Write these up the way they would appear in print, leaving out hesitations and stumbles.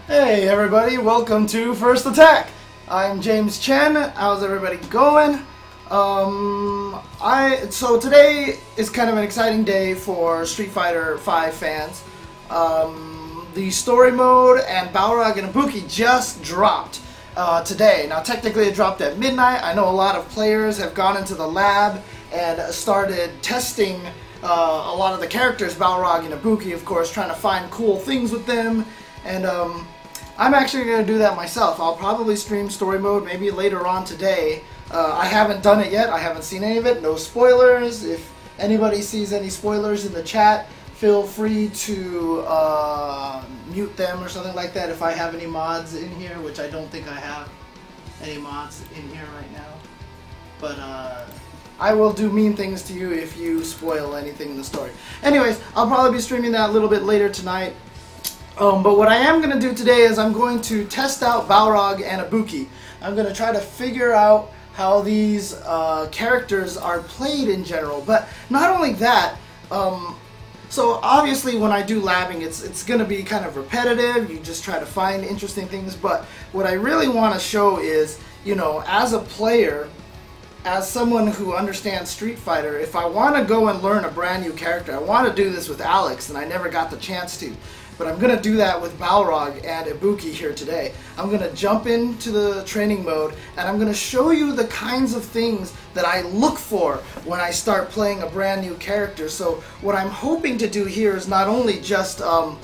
Hey everybody, welcome to First Attack. I'm James Chen. How's everybody going? So today is kind of an exciting day for Street Fighter V fans. The story mode and Balrog and Ibuki just dropped today. Now technically it dropped at midnight. I know a lot of players have gone into the lab and started testing a lot of the characters, Balrog and Ibuki, of course, trying to find cool things with them. And I'm actually going to do that myself. I'll probably stream story mode maybe later on today. I haven't done it yet. I haven't seen any of it. No spoilers. If anybody sees any spoilers in the chat, feel free to mute them or something like that if I have any mods in here, which I don't think I have any mods in here right now. But I will do mean things to you if you spoil anything in the story. Anyways, I'll probably be streaming that a little bit later tonight. But what I am going to do today is I'm going to test out Balrog and Ibuki. I'm going to try to figure out how these characters are played in general. But not only that, so obviously when I do labbing, it's going to be kind of repetitive. You just try to find interesting things. But what I really want to show is, you know, as a player, as someone who understands Street Fighter, if I want to go and learn a brand new character, I want to do this with Alex, and I never got the chance to. But I'm going to do that with Balrog and Ibuki here today. I'm going to jump into the training mode, and I'm going to show you the kinds of things that I look for when I start playing a brand new character. So what I'm hoping to do here is not only just learn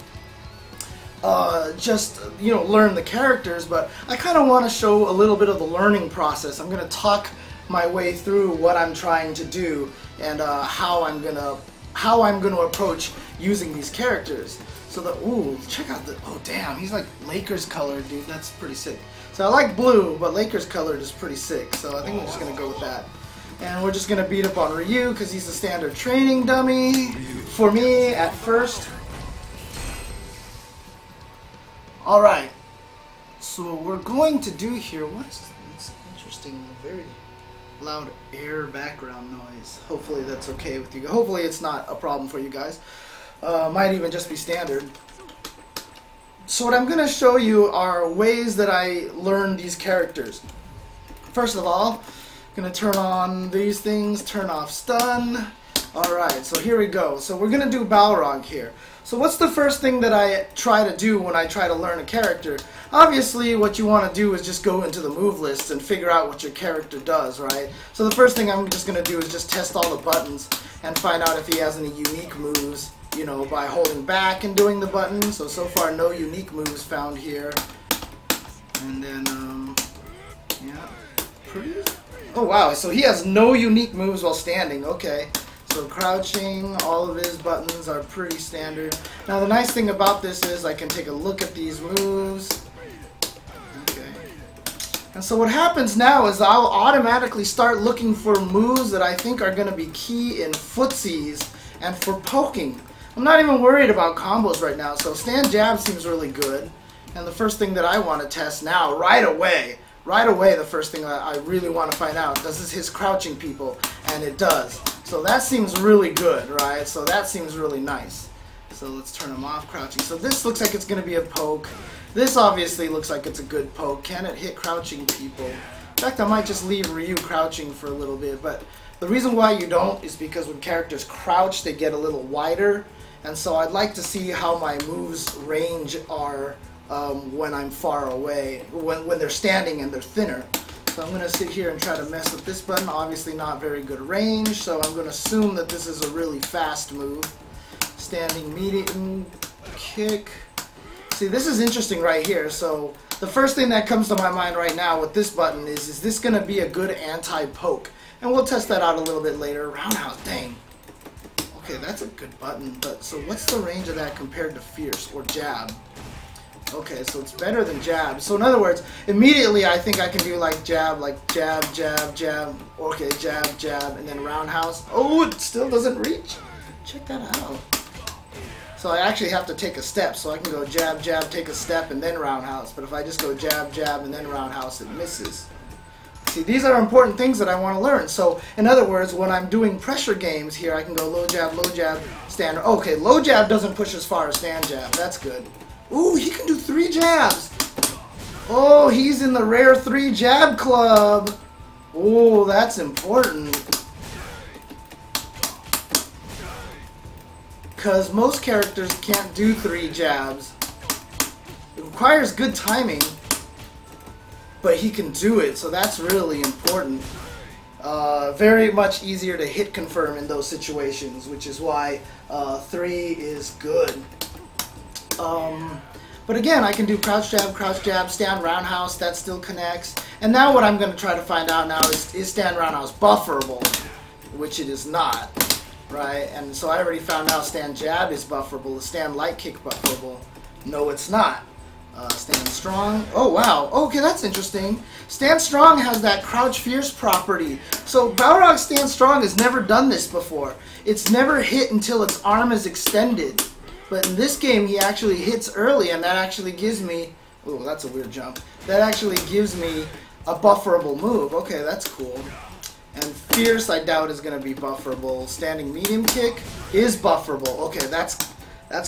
the characters, but I kind of want to show a little bit of the learning process. I'm going to talk my way through what I'm trying to do and how I'm going to approach using these characters. So ooh, check out the, oh damn, he's like Lakers colored, dude. That's pretty sick. So I like blue, but Lakers colored is pretty sick. So I think we're just gonna go with that. And we're just gonna beat up on Ryu because he's the standard training dummy for me at first. All right. So what we're going to do here, what's interesting, very loud air background noise. Hopefully that's okay with you. Hopefully it's not a problem for you guys. Might even just be standard. So what I'm going to show you are ways that I learn these characters. First of all, I'm going to turn on these things, turn off stun. Alright, so here we go. So we're going to do Balrog here. So what's the first thing that I try to do when I try to learn a character? Obviously what you want to do is just go into the move list and figure out what your character does, right? So the first thing I'm just going to do is just test all the buttons and find out if he has any unique moves, you know, by holding back and doing the button. So far no unique moves found here. And then, yeah, pretty. Oh wow, so he has no unique moves while standing, okay. So crouching, all of his buttons are pretty standard. Now the nice thing about this is I can take a look at these moves. Okay. And so what happens now is I'll automatically start looking for moves that I think are going to be key in footsies and for poking. I'm not even worried about combos right now, so stand jab seems really good. And the first thing that I want to test now, right away, the first thing I really want to find out, does his crouching people? And it does. So that seems really good, right? So that seems really nice. So let's turn him off, crouching. So this looks like it's going to be a poke. This obviously looks like it's a good poke. Can it hit crouching people? In fact, I might just leave Ryu crouching for a little bit. But the reason why you don't is because when characters crouch, they get a little wider. And so I'd like to see how my moves range are when I'm far away, when they're standing and they're thinner. So I'm going to sit here and try to mess with this button. Obviously not very good range, so I'm going to assume that this is a really fast move. Standing medium kick. See, this is interesting right here. So the first thing that comes to my mind right now with this button is this going to be a good anti-poke? And we'll test that out a little bit later. Roundhouse, dang. Okay, that's a good button, but so what's the range of that compared to Fierce or Jab? Okay, so it's better than Jab. So in other words, immediately I think I can do like jab, jab, jab. Okay, jab, jab, and then roundhouse. Oh, it still doesn't reach. Check that out. So I actually have to take a step. So I can go jab, jab, take a step, and then roundhouse. But if I just go jab, jab, and then roundhouse, it misses. See, these are important things that I want to learn. So, in other words, when I'm doing pressure games here, I can go low jab, stand. Okay, low jab doesn't push as far as stand jab. That's good. Ooh, he can do 3 jabs. Oh, he's in the rare 3 jab club. Oh, that's important. Because most characters can't do 3 jabs. It requires good timing, but he can do it, so that's really important. Very much easier to hit confirm in those situations, which is why 3 is good. But again, I can do crouch jab, stand roundhouse, that still connects. And now what I'm going to try to find out now is stand roundhouse bufferable, which it is not, right? And so I already found out stand jab is bufferable, stand light kick bufferable. No, it's not. Stand strong. Oh, wow. Okay, that's interesting. Stand strong has that crouch fierce property. So Balrog stand strong has never done this before. It's never hit until its arm is extended. But in this game, he actually hits early, and that actually gives me... Oh, that's a weird jump. That actually gives me a bufferable move. Okay, that's cool. And fierce, I doubt, is going to be bufferable. Standing medium kick is bufferable. Okay, that's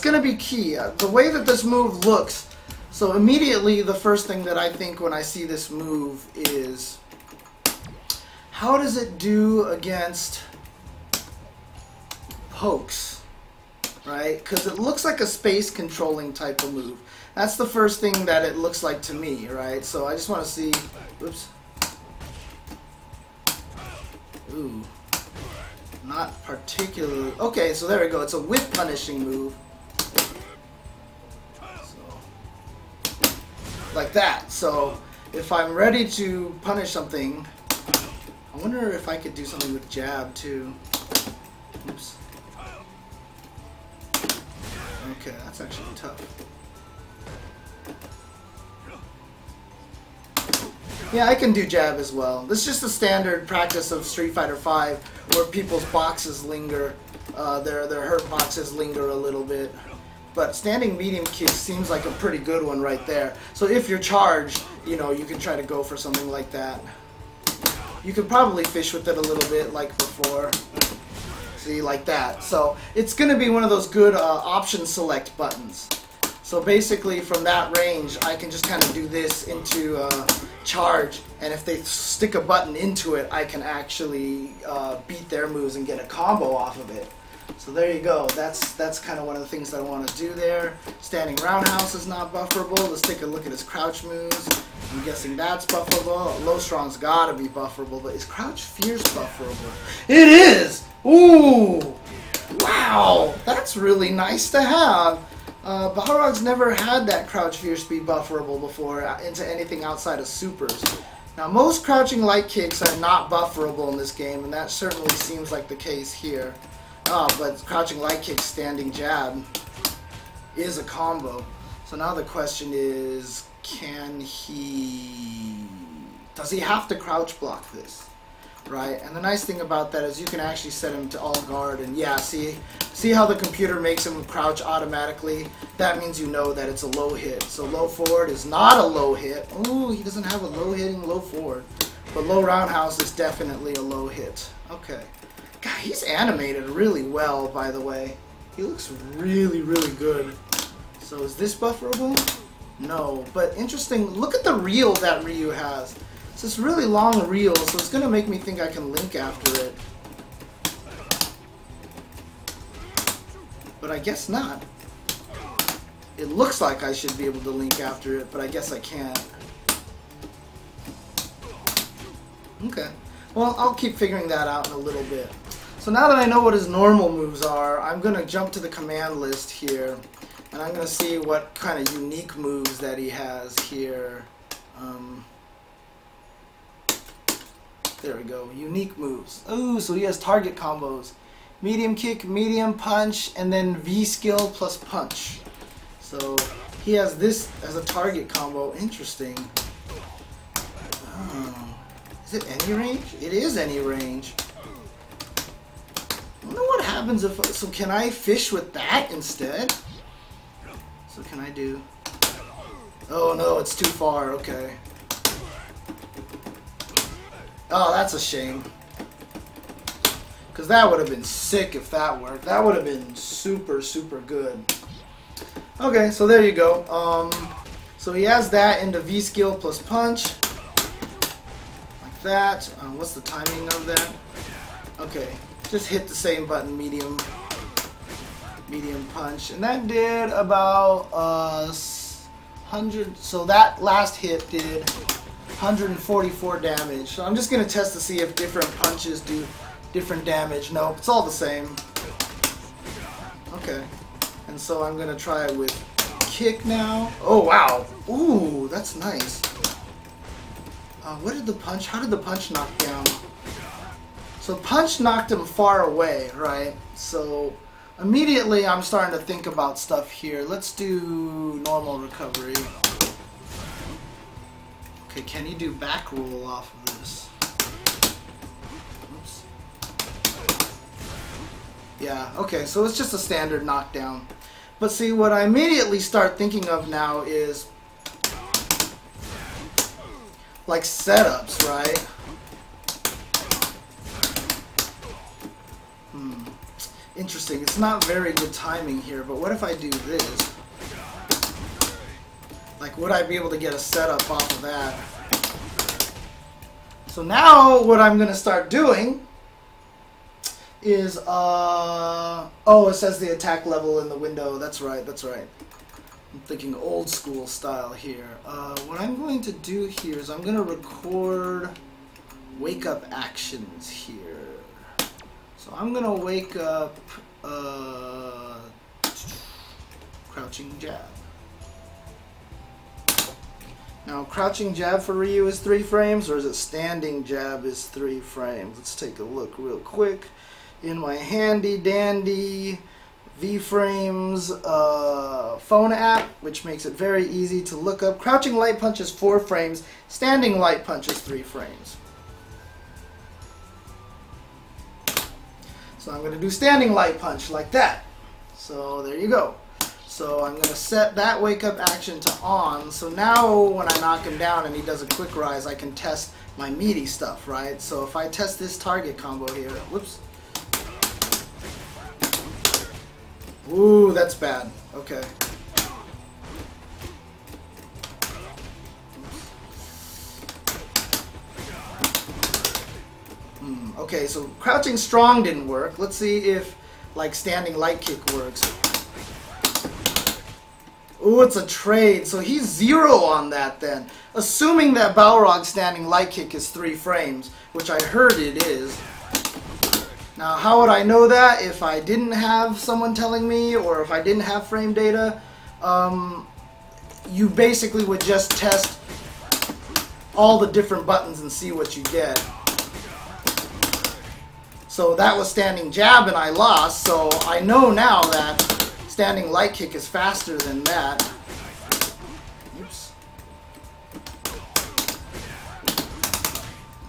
going to be key. The way that this move looks... So immediately, the first thing that I think when I see this move is... How does it do against pokes? Right? Because it looks like a space controlling type of move. That's the first thing that it looks like to me, right? So I just want to see... Oops. Ooh. Not particularly... Okay, so there we go. It's a whip punishing move. So, like that. So if I'm ready to punish something... I wonder if I could do something with jab, too. Oops. Okay, that's actually tough. Yeah, I can do jab as well. This is just a standard practice of Street Fighter V, where people's boxes linger, their hurt boxes linger a little bit. But standing medium kick seems like a pretty good one right there. So if you're charged, you know, you can try to go for something like that. You could probably fish with it a little bit like before. See, like that. So it's going to be one of those good option select buttons. So basically from that range I can just kind of do this into charge, and if they stick a button into it I can actually beat their moves and get a combo off of it. So there you go. That's kind of one of the things that I want to do there. Standing roundhouse is not bufferable. Let's take a look at his crouch moves. I'm guessing that's bufferable. Low strong's gotta be bufferable, but is crouch fierce bufferable? It is! Ooh! Wow! That's really nice to have. Balrog's never had that crouch fierce be bufferable before into anything outside of supers. Now most crouching light kicks are not bufferable in this game, and that certainly seems like the case here. But crouching light kick, standing jab is a combo. So now the question is, does he have to crouch block this? Right? And the nice thing about that is you can actually set him to all guard, and yeah, see how the computer makes him crouch automatically? That means you know that it's a low hit. So low forward is not a low hit. Ooh, he doesn't have a low hitting low forward. But low roundhouse is definitely a low hit. Okay. God, he's animated really well, by the way. He looks really, really good. So is this bufferable? No, but interesting. Look at the reel that Ryu has. It's this really long reel, so it's going to make me think I can link after it. But I guess not. It looks like I should be able to link after it, but I guess I can't. Okay. Well, I'll keep figuring that out in a little bit. So now that I know what his normal moves are, I'm going to jump to the command list here. And I'm going to see what kind of unique moves that he has here. There we go. Unique moves. Ooh, so he has target combos. Medium kick, medium punch, and then V skill plus punch. So he has this as a target combo. Interesting. Oh. Is it any range? It is any range. I wonder what happens if... So can I fish with that instead? So can I do... Oh no, it's too far. Okay. Oh, that's a shame. Because that would have been sick if that worked. That would have been super, super good. Okay, so there you go. So he has that into V skill plus punch. Like that. What's the timing of that? Okay, just hit the same button, medium punch. And that did about 100, so that last hit did 144 damage. So I'm just going to test to see if different punches do different damage. Nope, it's all the same. Okay, and so I'm going to try it with kick now. Oh wow, ooh, that's nice. What did the punch, how did the punch knock down? So punch knocked him far away, right? So immediately I'm starting to think about stuff here. Let's do normal recovery. Okay, can he do back roll off of this? Oops. Yeah, okay, so it's just a standard knockdown. But see, what I immediately start thinking of now is like setups, right? Interesting. It's not very good timing here, but what if I do this? Like, would I be able to get a setup off of that? So now what I'm going to start doing is, oh, it says the attack level in the window. That's right, that's right. I'm thinking old school style here. What I'm going to do here is I'm going to record wake up actions here. So I'm going to wake up crouching jab. Now, crouching jab for Ryu is 3 frames, or is it standing jab is 3 frames? Let's take a look real quick. In my handy dandy V-Frames phone app, which makes it very easy to look up. Crouching light punch is 4 frames, standing light punch is 3 frames. So I'm going to do standing light punch like that. So there you go. So I'm going to set that wake up action to on. So now when I knock him down and he does a quick rise, I can test my meaty stuff, right? So if I test this target combo here, whoops. Ooh, that's bad. Okay. Okay, so crouching strong didn't work. Let's see if like standing light kick works. Ooh, it's a trade. So he's 0 on that then. Assuming that Balrog's standing light kick is 3 frames, which I heard it is. Now, how would I know that if I didn't have someone telling me, or if I didn't have frame data? You basically would just test all the different buttons and see what you get. So that was standing jab and I lost, so I know now that standing light kick is faster than that. Oops.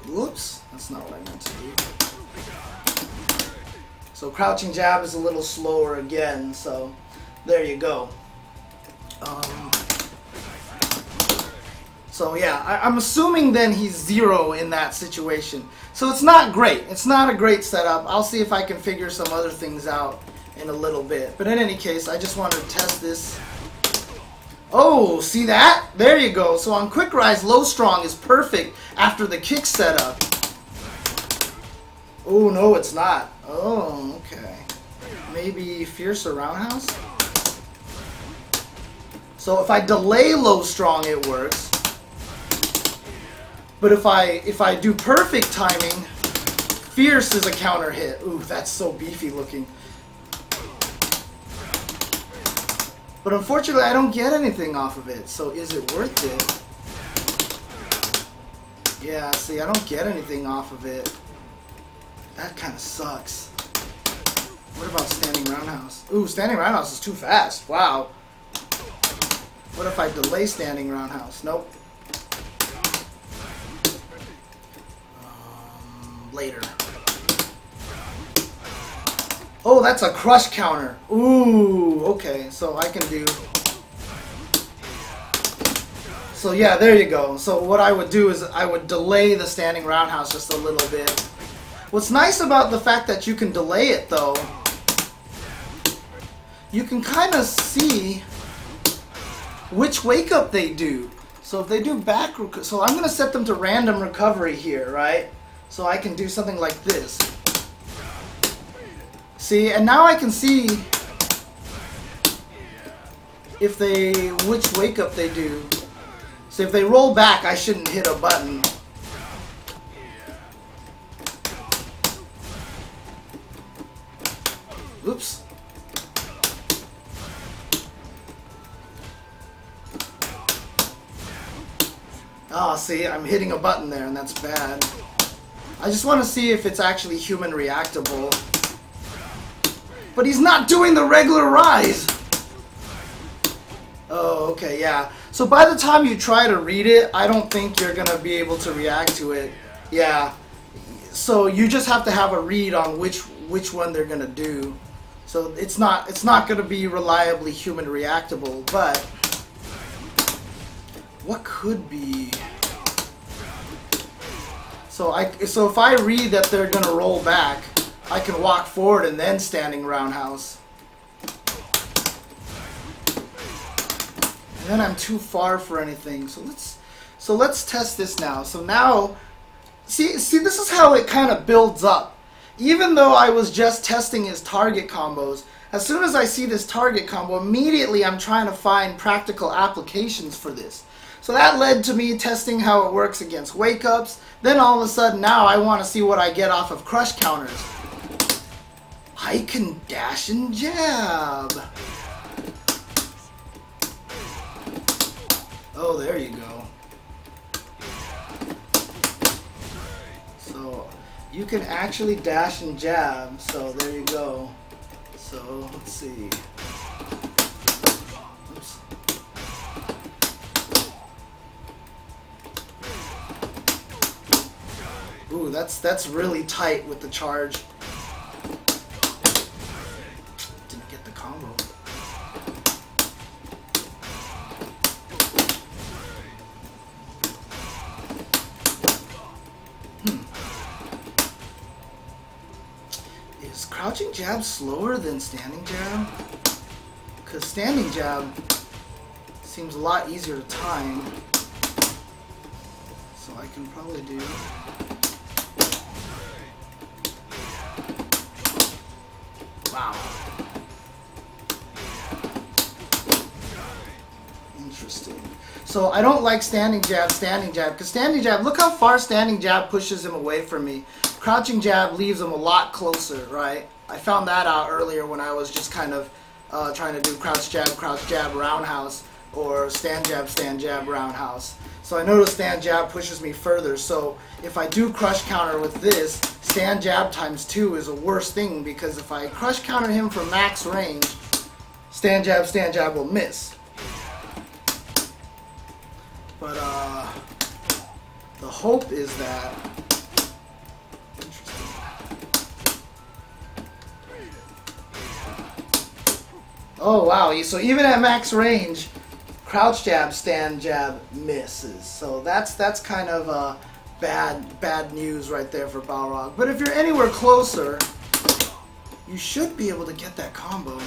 Whoops, that's not what I meant to do. So crouching jab is a little slower again, so there you go. So yeah, I'm assuming then he's 0 in that situation. So it's not great. It's not a great setup. I'll see if I can figure some other things out in a little bit. But in any case, I just wanted to test this. Oh, see that? There you go. So on quick rise, low strong is perfect after the kick setup. Oh, no, it's not. Oh, okay. Maybe fiercer roundhouse? So if I delay low strong, it works. But if I do perfect timing, fierce is a counter hit. Ooh, that's so beefy looking. But unfortunately, I don't get anything off of it. So is it worth it? Yeah, see, I don't get anything off of it. That kind of sucks. What about standing roundhouse? Ooh, standing roundhouse is too fast. Wow. What if I delay standing roundhouse? Nope. Later. Oh, that's a crush counter. Ooh, okay, so I can do... So yeah, there you go. So what I would do is I would delay the standing roundhouse just a little bit. What's nice about the fact that you can delay it though, you can kind of see which wake up they do. So if they do back, so I'm gonna set them to random recovery here, right? So I can do something like this. See, and now I can see if they, which wake up they do. So if they roll back, I shouldn't hit a button. Oops. Oh, see, I'm hitting a button there, and that's bad. I just want to see if it's actually human reactable. But he's not doing the regular rise! Oh, okay, yeah. So by the time you try to read it, I don't think you're going to be able to react to it. Yeah. So you just have to have a read on which one they're going to do. So it's not going to be reliably human reactable, but what could be? So if I read that they're going to roll back, I can walk forward and then standing roundhouse. And then I'm too far for anything. So let's test this now. So now, see this is how it kind of builds up. Even though I was just testing his target combos, as soon as I see this target combo, immediately I'm trying to find practical applications for this. So that led to me testing how it works against wake-ups. Then all of a sudden now I want to see what I get off of crush counters. I can dash and jab. Oh, there you go. So you can actually dash and jab. So there you go. So let's see. Oops. Ooh, that's really tight with the charge. Didn't get the combo. Is crouching jab slower than standing jab? Because standing jab seems a lot easier to time. So I can probably do... Wow. Interesting. So I don't like standing jab, because standing jab, look how far standing jab pushes him away from me. Crouching jab leaves him a lot closer, right? I found that out earlier when I was just kind of trying to do crouch jab, roundhouse, or stand jab, roundhouse. So I noticed stand jab pushes me further, so if I do crush counter with this, stand jab times 2 is a worse thing, because if I crush counter him from max range, stand jab will miss. But the hope is that... Interesting. Oh wow, so even at max range, crouch jab, stand jab misses. So that's kind of bad news right there for Balrog. But if you're anywhere closer, you should be able to get that combo.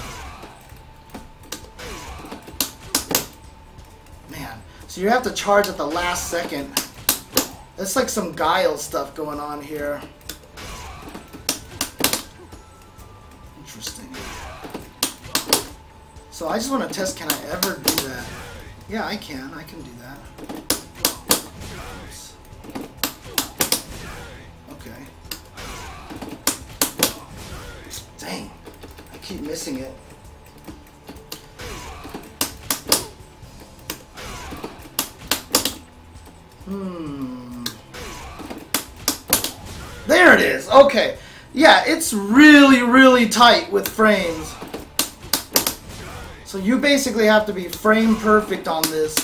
Man, so you have to charge at the last second. That's like some guile stuff going on here. Interesting. So I just want to test, can I ever do that? Yeah, I can do that. Oops. Okay. Dang, I keep missing it. There it is. Okay. Yeah, it's really tight with frames. So you basically have to be frame perfect on this.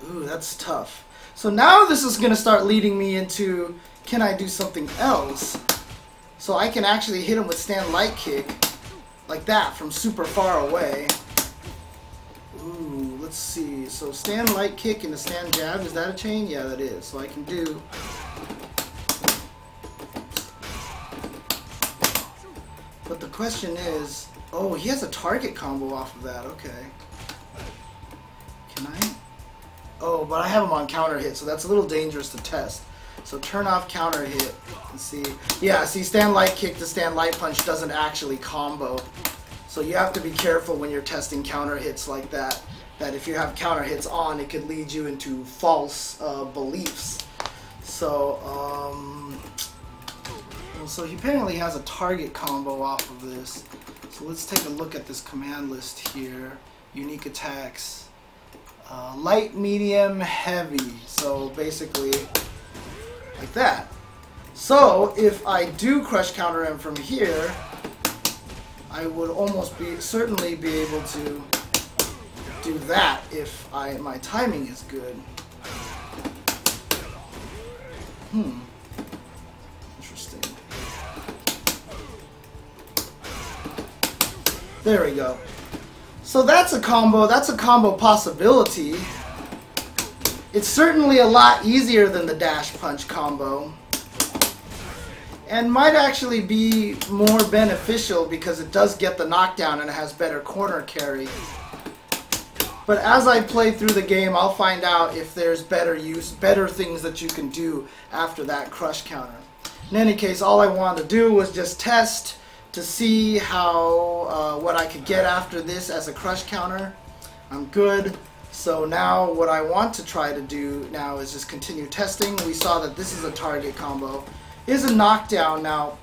Ooh, that's tough. So now this is going to start leading me into, can I do something else? So I can actually hit him with stand light kick, like that, from super far away. Ooh, let's see. So stand light kick and a stand jab, is that a chain? Yeah, that is. So I can do... But the question is, oh, he has a target combo off of that, okay. Can I? Oh, but I have him on counter hit, so that's a little dangerous to test. So turn off counter hit and see. Yeah, see, stand light kick to stand light punch doesn't actually combo. So you have to be careful when you're testing counter hits like that. That if you have counter hits on, it could lead you into false beliefs. So, so he apparently has a target combo off of this. So let's take a look at this command list here. Unique attacks. Light, medium, heavy. So basically, like that. So if I do crush counter him from here, I would almost certainly be able to do that if my timing is good. Interesting. There we go. So that's a combo. That's a combo possibility. It's certainly a lot easier than the dash punch combo, and might actually be more beneficial because it does get the knockdown and it has better corner carry. But as I play through the game, I'll find out if there's better things that you can do after that crush counter. In any case, all I wanted to do was just test to see how what I could get after this as a crush counter. I'm good. So now what I want to try to do now is just continue testing. We saw that this is a target combo. Is a knockdown now.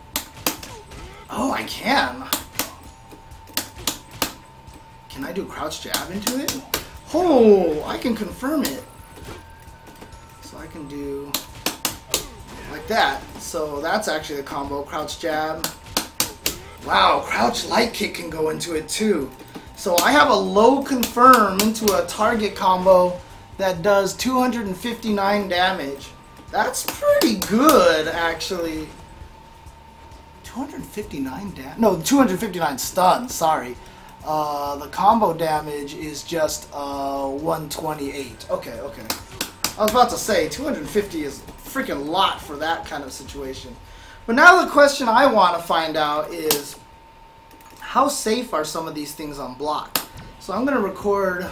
Oh, I can. Can I do crouch jab into it? Oh, I can confirm it. So I can do like that. So that's actually a combo. Crouch jab. Wow, crouch light kick can go into it too. So I have a low confirm into a target combo that does 259 damage. That's pretty good, actually. 259 damage? No, 259 stuns, sorry. The combo damage is just 128. Okay. I was about to say, 250 is a freaking lot for that kind of situation. But now the question I want to find out is, how safe are some of these things on block? So I'm going to record...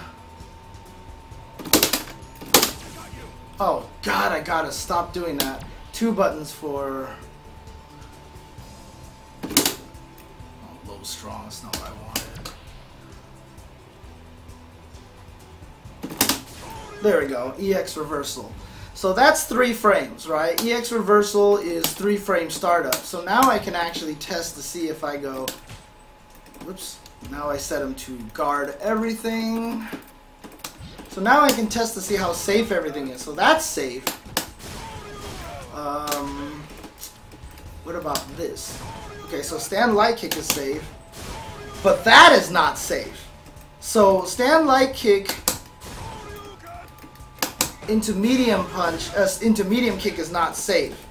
Oh, God, I gotta stop doing that. 2 buttons for... Oh, low strong, that's not what I wanted. There we go, EX reversal. So that's 3 frames, right? EX reversal is 3 frame startup. So now I can actually test to see if I go... Whoops. Now I set him to guard everything. So now I can test to see how safe everything is. So that's safe. What about this? Okay, so stand light kick is safe. But that is not safe. So stand light kick into medium punch, into medium kick is not safe.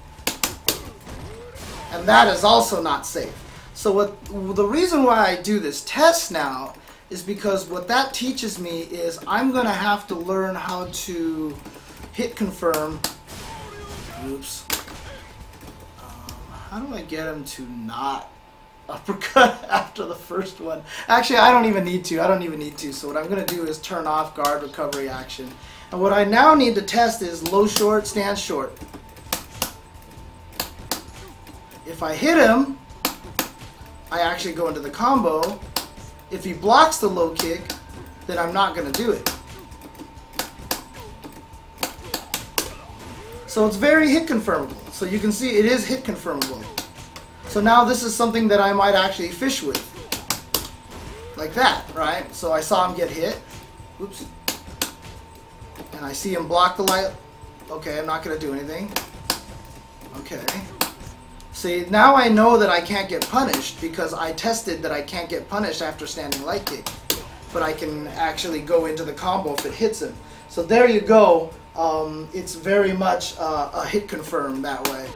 And that is also not safe. So the reason why I do this test now is because what that teaches me is I'm going to have to learn how to hit confirm. Oops. How do I get him to not uppercut after the first one? Actually, I don't even need to. So what I'm going to do is turn off guard recovery action. And what I now need to test is low short, stand short. If I hit him, I actually go into the combo. If he blocks the low kick, then I'm not going to do it. So it's very hit confirmable. So you can see it is hit confirmable. So now this is something that I might actually fish with. Like that, right? So I saw him get hit. Oops. And I see him block the light. Okay, I'm not going to do anything. Okay. See, now I know that I can't get punished because I tested that I can't get punished after standing light kick. But I can actually go into the combo if it hits him. So there you go. It's very much a hit confirm that way.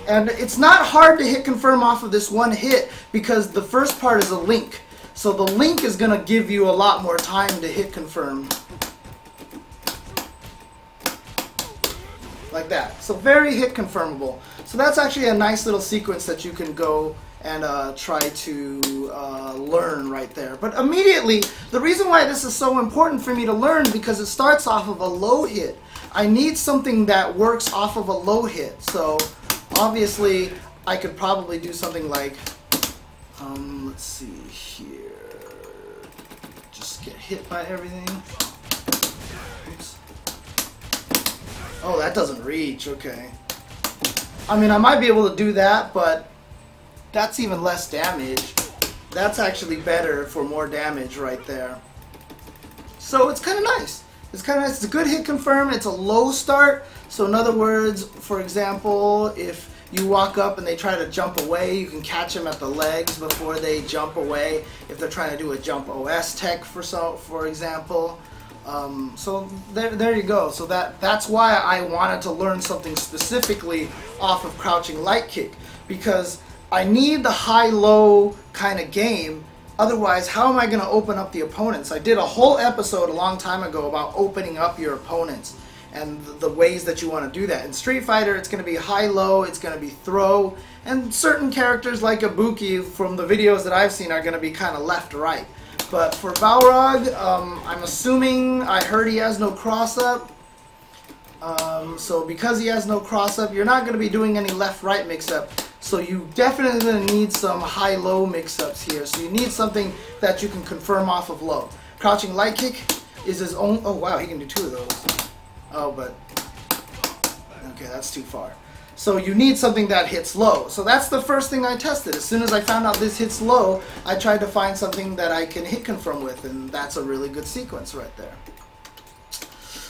And it's not hard to hit confirm off of this one hit because the first part is a link. So the link is going to give you a lot more time to hit confirm. Like that. So very hit confirmable. So that's actually a nice little sequence that you can go and try to learn right there. But immediately, the reason why this is so important for me to learn, because it starts off of a low hit. I need something that works off of a low hit. So obviously, I could probably do something like, let's see here, just get hit by everything. Oops. Oh, that doesn't reach, okay. I mean, I might be able to do that, but that's even less damage. That's actually better for more damage right there. So it's kind of nice. It's kind of nice. It's a good hit confirm. It's a low start. So in other words, for example, if you walk up and they try to jump away, you can catch them at the legs before they jump away. If they're trying to do a jump OS tech, for example. So there you go. So that's why I wanted to learn something specifically off of crouching light kick, because I need the high-low kind of game. Otherwise, how am I going to open up the opponents? I did a whole episode a long time ago about opening up your opponents and the ways that you want to do that. In Street Fighter, it's going to be high-low, it's going to be throw, and certain characters like Ibuki from the videos that I've seen are going to be kind of left-right. But for Balrog, I'm assuming, I heard he has no cross-up. So because he has no cross-up, you're not going to be doing any left-right mix-up. So you definitely need some high-low mix-ups here. So you need something that you can confirm off of low. Crouching light kick is his own... Oh wow, he can do two of those. Oh, but... Okay, that's too far. So you need something that hits low. So that's the first thing I tested. As soon as I found out this hits low, I tried to find something that I can hit confirm with, and that's a really good sequence right there.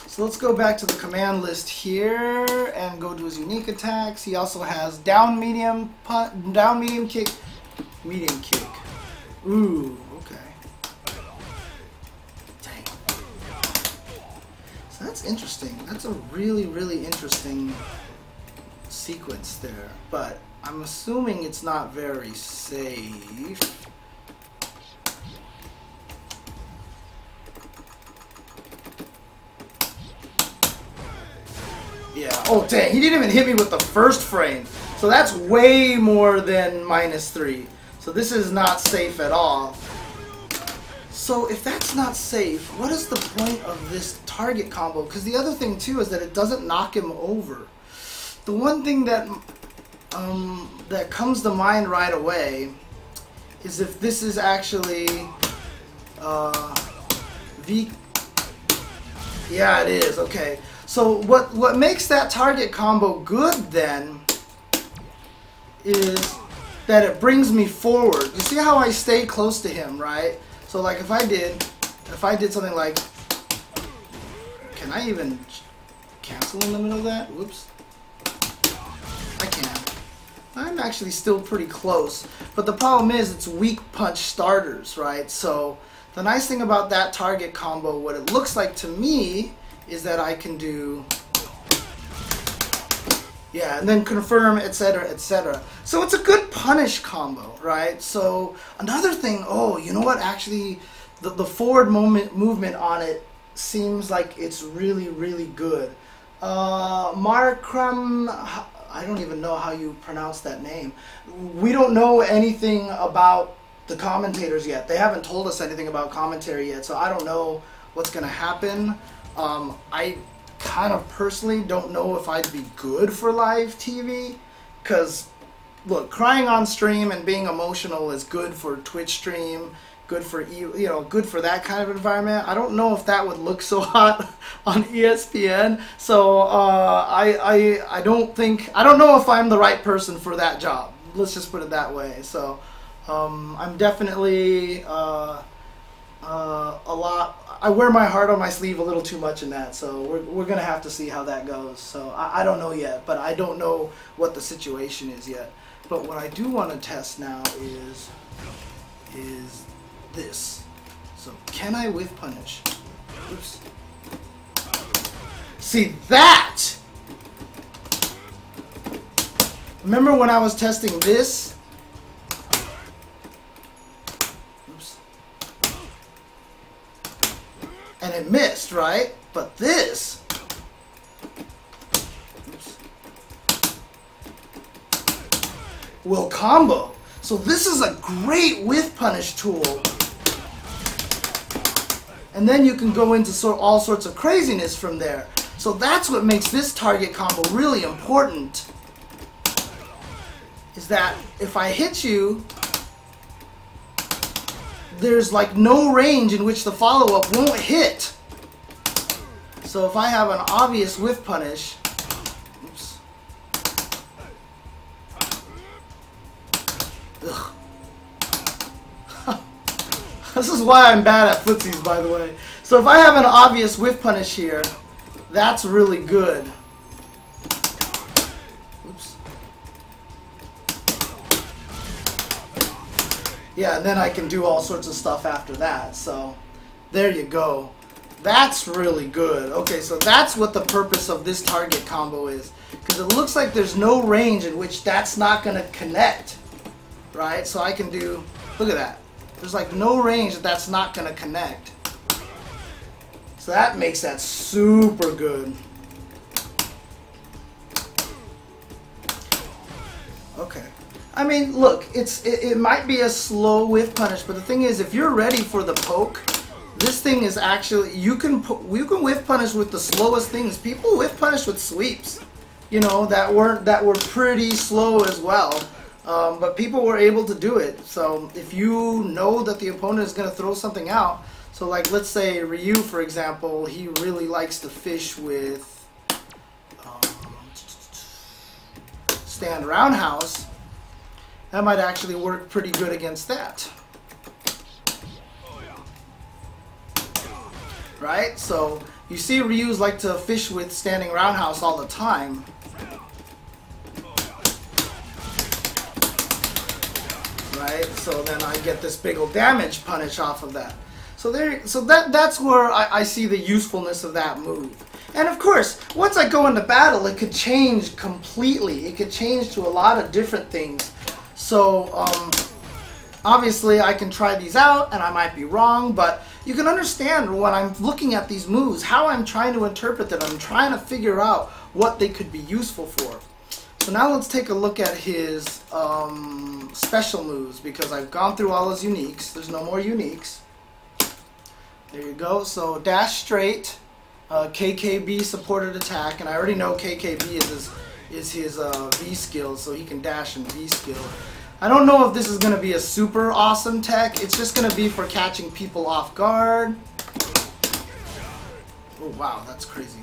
So let's go back to the command list here and go to his unique attacks. He also has down, medium, kick, medium kick. Ooh, okay. Dang. So that's interesting. That's a really, really interesting sequence there. But I'm assuming it's not very safe. Yeah. Oh, dang. He didn't even hit me with the first frame. So that's way more than -3. So this is not safe at all. So if that's not safe, what is the point of this target combo? Because the other thing, too, is that it doesn't knock him over. The one thing that that comes to mind right away is if this is actually Yeah, it is. Okay. So what makes that target combo good then is that it brings me forward. You see how I stay close to him, right? So like if I did something like, can I even cancel in the middle of that? Whoops. I can. I'm actually still pretty close. But the problem is it's weak punch starters, right? So the nice thing about that target combo, what it looks like to me, is that I can do, yeah, and then confirm, etc., etc. So it's a good punish combo, right? So another thing, oh, you know what? Actually, the forward movement on it seems like it's really, really good. Markram, I don't even know how you pronounce that name. We don't know anything about the commentators yet. They haven't told us anything about commentary yet, so I don't know what's going to happen. I kind of personally don't know if I'd be good for live TV, because look, crying on stream and being emotional is good for Twitch stream, good for good for that kind of environment. I don't know if that would look so hot on ESPN. So I don't know if I'm the right person for that job. Let's just put it that way. So I'm definitely I wear my heart on my sleeve a little too much in that, so we're gonna have to see how that goes. So I don't know yet, but I don't know what the situation is yet. But what I do want to test now is this. So can I whiff punish? Oops. See that? Remember when I was testing this? And it missed, right? But this, will combo. So this is a great whiff punish tool. And then you can go into all sorts of craziness from there. So that's what makes this target combo really important. Is that if I hit you, there's like no range in which the follow-up won't hit. So if I have an obvious whiff punish, oops. Ugh. This is why I'm bad at footsies, by the way. So if I have an obvious whiff punish here, that's really good. Oops. Yeah, and then I can do all sorts of stuff after that. So there you go. That's really good. Okay, so that's what the purpose of this target combo is. Because it looks like there's no range in which that's not going to connect. Right? So I can do, look at that. There's like no range that's not going to connect. So that makes that super good. Okay. I mean, look, it might be a slow whiff punish, but the thing is, if you're ready for the poke, this thing is actually, you can whiff punish with the slowest things. People whiff punish with sweeps, you know, that were pretty slow as well. But people were able to do it. So if you know that the opponent is going to throw something out, so like let's say Ryu, for example, he really likes to fish with stand roundhouse. That might actually work pretty good against that. Right? So you see Ryus like to fish with standing roundhouse all the time. Right? So then I get this big old damage punish off of that. So that's where I see the usefulness of that move. And of course, once I go into battle, it could change completely. It could change to a lot of different things. So obviously I can try these out and I might be wrong, but you can understand when I'm looking at these moves, how I'm trying to interpret them. I'm trying to figure out what they could be useful for. So now let's take a look at his special moves, because I've gone through all his uniques. There's no more uniques. There you go. So dash straight, KKB supported attack, and I already know KKB is his V skill, so he can dash and V skill. I don't know if this is going to be a super awesome tech. It's just going to be for catching people off guard. Oh wow, that's crazy.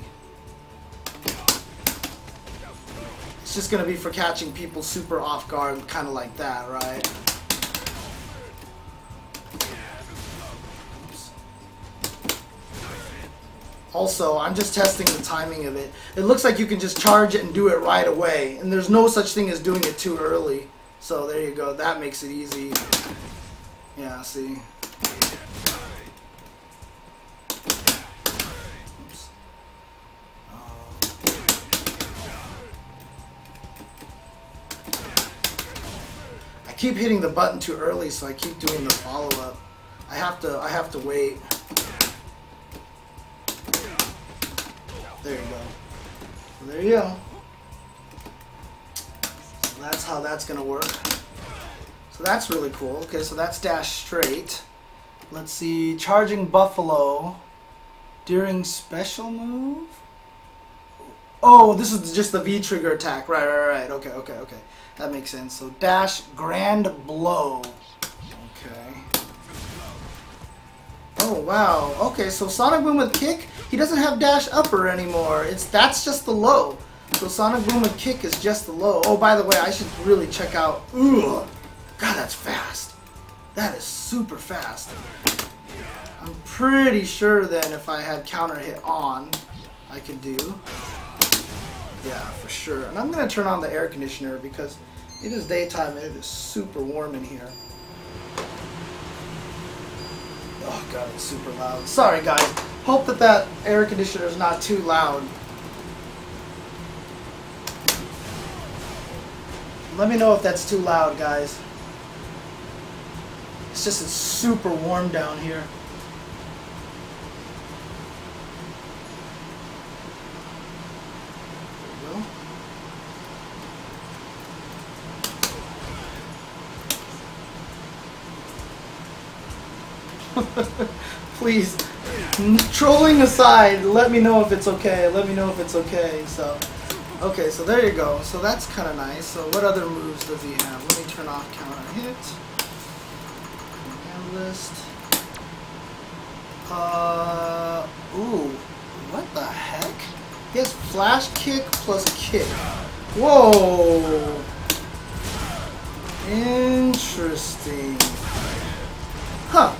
It's just going to be for catching people super off guard, kind of like that, right? Also, I'm just testing the timing of it. It looks like you can just charge it and do it right away. And there's no such thing as doing it too early. So there you go. That makes it easy. Yeah, see? Oops. I keep hitting the button too early, so I keep doing the follow-up. I have to wait. There you go. Well, there you go. So that's how that's going to work. So that's really cool. Okay, so that's dash straight. Let's see. Charging Buffalo during special move? Oh, this is just the V trigger attack. Right. Okay. That makes sense. So dash grand blow. Okay. Oh, wow. Okay, so Sonic Boom with kick, he doesn't have dash upper anymore. That's just the low. So Sonic Boom with kick is just the low. Oh, by the way, I should really check out. Ugh. God, that's fast. That is super fast. I'm pretty sure then if I had counter hit on, I could do. Yeah, for sure. And I'm going to turn on the air conditioner because it is daytime and it is super warm in here. Oh god, it's super loud. Sorry guys. Hope that air conditioner is not too loud. Let me know if that's too loud, guys. It's just it's super warm down here. There we go. Please, trolling aside, let me know if it's okay. Let me know if it's okay. So, okay, so there you go. So that's kind of nice. So what other moves does he have? Let me turn off counter hit. Command list. Ooh, what the heck? He has flash kick plus kick. Whoa. Interesting. Huh.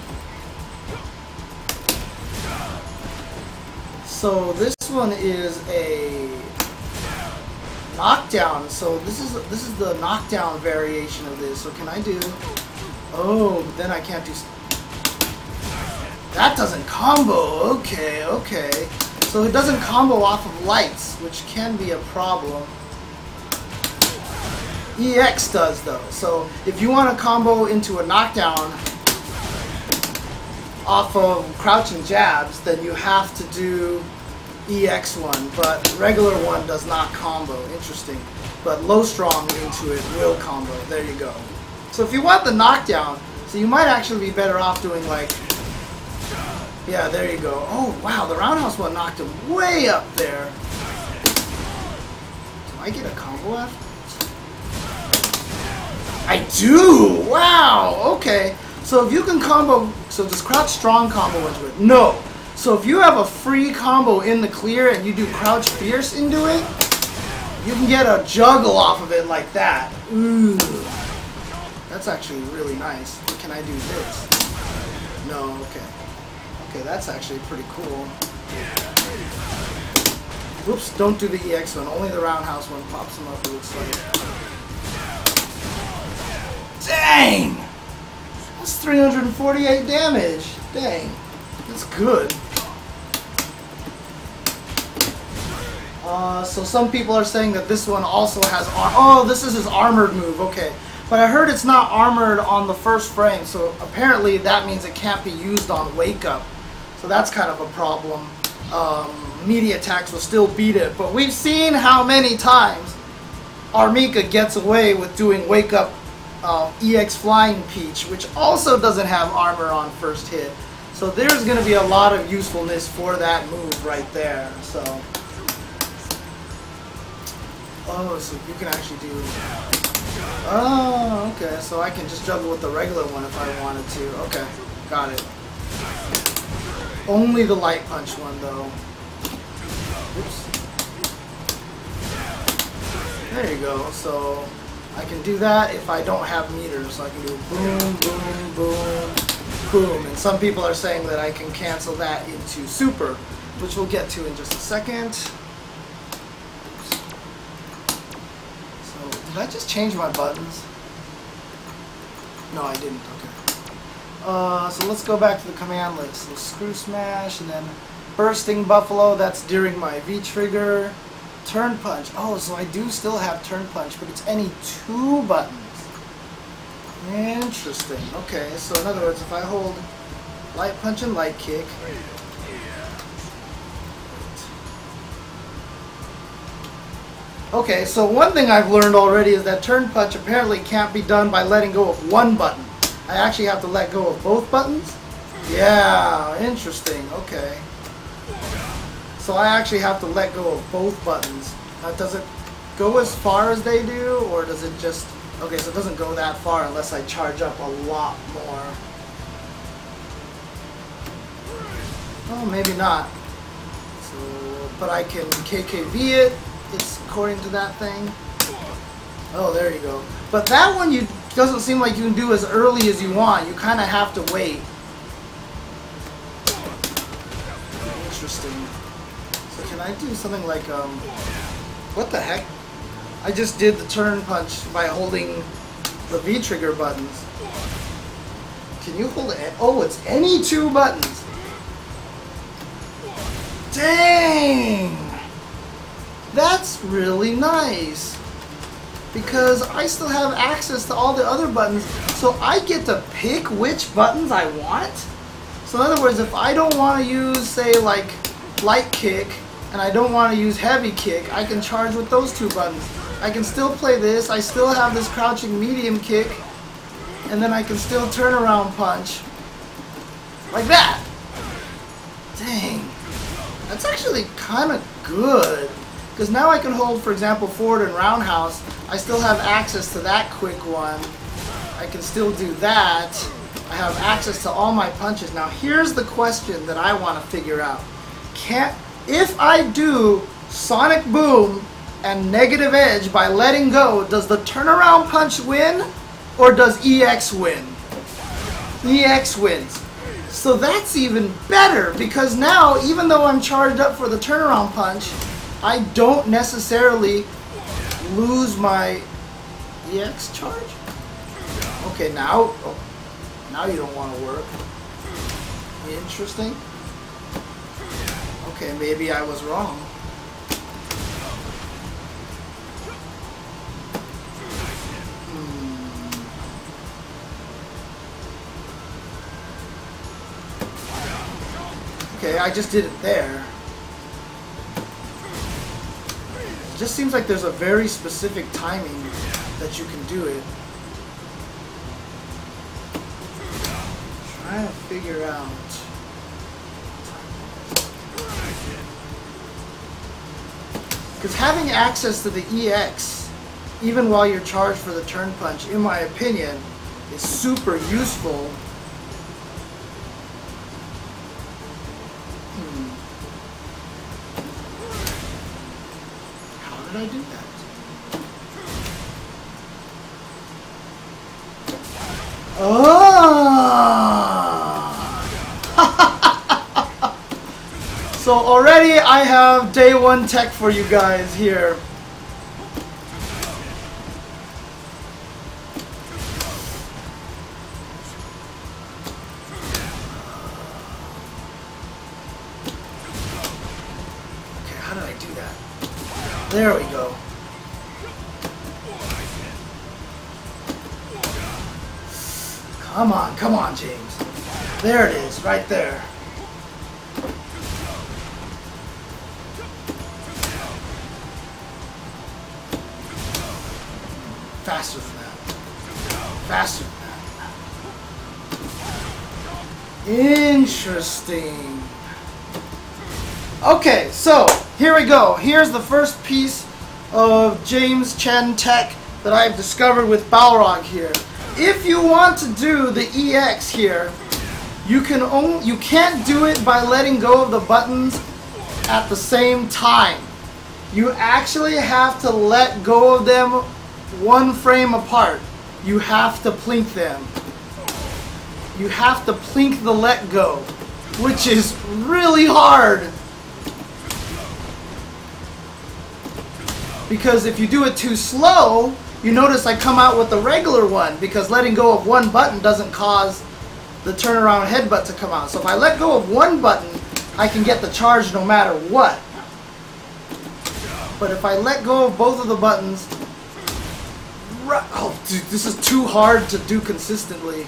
So this one is a knockdown. So this is the knockdown variation of this. So can I do? Oh, then I can't do. That doesn't combo. Okay, okay. So it doesn't combo off of lights, which can be a problem. EX does though. So if you want to combo into a knockdown off of crouching jabs, then you have to do EX one, but regular one does not combo. Interesting. But low strong into it will combo. There you go. So if you want the knockdown, so you might actually be better off doing like, yeah, there you go. Oh wow, the roundhouse one knocked him way up there. Do I get a combo after? I do! Wow! Okay. So if you can combo, so does crouch strong combo into it? No. So if you have a free combo in the clear and you do crouch fierce into it, you can get a juggle off of it like that. Ooh. That's actually really nice. Can I do this? No, okay. Okay, that's actually pretty cool. Oops, don't do the EX one. Only the roundhouse one pops him up, it looks like. Dang! That's 348 damage. Dang. That's good. So some people are saying that this one also has oh, this is his armored move. Okay. But I heard it's not armored on the first frame, so apparently that means it can't be used on Wake Up. So that's kind of a problem. Media attacks will still beat it, but we've seen how many times Armika gets away with doing Wake Up EX Flying Peach, which also doesn't have armor on first hit. So there's going to be a lot of usefulness for that move right there. So, oh, so you can actually do. Oh, okay. So I can just juggle with the regular one if I wanted to. Okay, got it. Only the light punch one though. Oops. There you go. So I can do that if I don't have meters. So I can do boom, boom, boom, boom. And some people are saying that I can cancel that into super, which we'll get to in just a second. So did I just change my buttons? No, I didn't. Okay. So let's go back to the command list. So screw smash and then bursting buffalo. That's during my V trigger. Turn punch. Oh, so I do still have turn punch, but it's any 2 buttons. Interesting. Okay, so in other words, if I hold light punch and light kick. Okay, so one thing I've learned already is that turn punch apparently can't be done by letting go of one button. I actually have to let go of both buttons? Yeah, interesting. Okay. So I actually have to let go of both buttons. Does it go as far as they do, or does it just... Okay, so it doesn't go that far unless I charge up a lot more. Oh, maybe not. So, but I can KKV it. It's according to that thing. Oh, there you go. But that one doesn't seem like you can do as early as you want. You kind of have to wait. Interesting. So can I do something like, what the heck? I just did the turn punch by holding the V trigger buttons. Can you hold it? Oh, it's any 2 buttons. Dang! That's really nice. Because I still have access to all the other buttons, so I get to pick which buttons I want. So in other words, if I don't want to use, say, like, light kick, and I don't want to use heavy kick, I can charge with those 2 buttons. I can still play this, I still have this crouching medium kick, and then I can still turn around punch. Like that. Dang. That's actually kind of good. Because now I can hold, for example, forward and roundhouse. I still have access to that quick one. I can still do that. I have access to all my punches. Now here's the question that I want to figure out. If I do Sonic Boom and Negative Edge by letting go, does the turnaround punch win or does EX win? EX wins. So that's even better because now, even though I'm charged up for the turnaround punch, I don't necessarily lose my EX charge. Okay, now you don't want to work. Interesting. Okay, maybe I was wrong. Okay, I just did it there. It just seems like there's a very specific timing that you can do it. Trying to figure out. Because having access to the EX, even while you're charged for the turn punch, in my opinion, is super useful. How did I do that? So already I have day one tech for you guys here. Okay, how did I do that? There we go. Come on, James. There it is, right there. Faster than that. Faster than that. Interesting. Okay, so here we go. Here's the first piece of James Chen tech that I've discovered with Balrog here. If you want to do the EX here, you can't do it by letting go of the buttons at the same time. You actually have to let go of them one frame apart. You have to plink them. You have to plink the let go, which is really hard. Because if you do it too slow, you notice I come out with the regular one because letting go of one button doesn't cause the turnaround headbutt to come out. So if I let go of one button, I can get the charge no matter what. But if I let go of both of the buttons, oh dude, this is too hard to do consistently.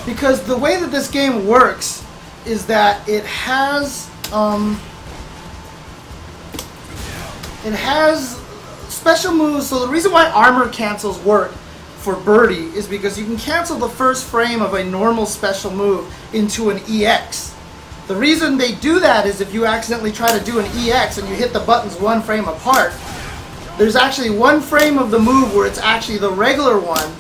Because the way that this game works is that it has special moves. So the reason why armor cancels work for Birdie is because you can cancel the first frame of a normal special move into an EX. The reason they do that is if you accidentally try to do an EX and you hit the buttons one frame apart, there's actually one frame of the move where it's actually the regular one,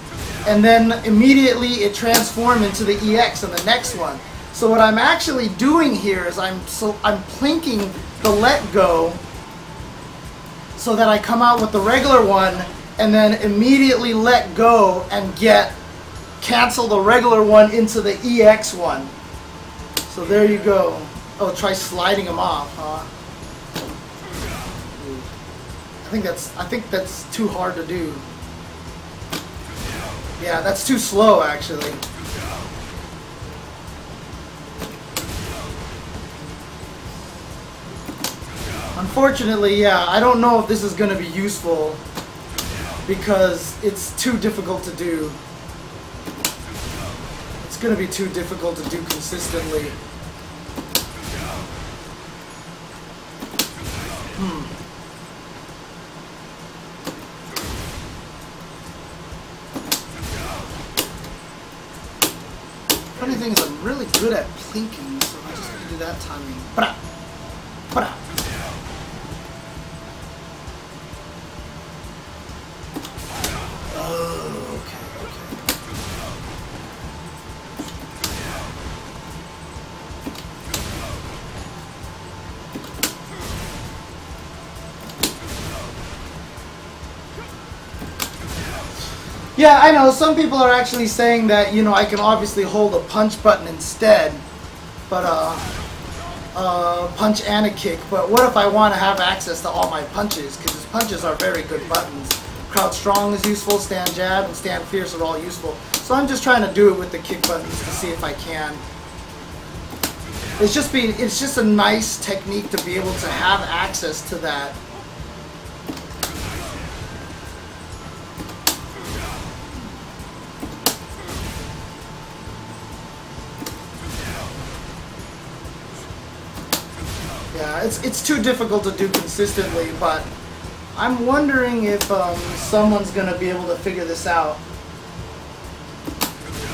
and then immediately it transforms into the EX in the next one. So what I'm actually doing here is I'm plinking the let go so that I come out with the regular one and then immediately let go and cancel the regular one into the EX one. So there you go. Oh, try sliding them off, huh? I think that's too hard to do. Yeah, that's too slow, actually. Unfortunately, yeah, I don't know if this is going to be useful because it's too difficult to do. It's going to be too difficult to do consistently. Funny thing is, I'm really good at plinking, so I just have to do that timing. Bra! Bra! Oh, okay. Yeah, I know, some people are actually saying that, you know, I can obviously hold a punch button instead, but, punch and a kick, but what if I want to have access to all my punches, because his punches are very good buttons. Crouch strong is useful, stand jab, and stand fierce are all useful. So I'm just trying to do it with the kick buttons to see if I can. It's just a nice technique to be able to have access to that. Yeah, it's too difficult to do consistently, but I'm wondering if someone's gonna be able to figure this out.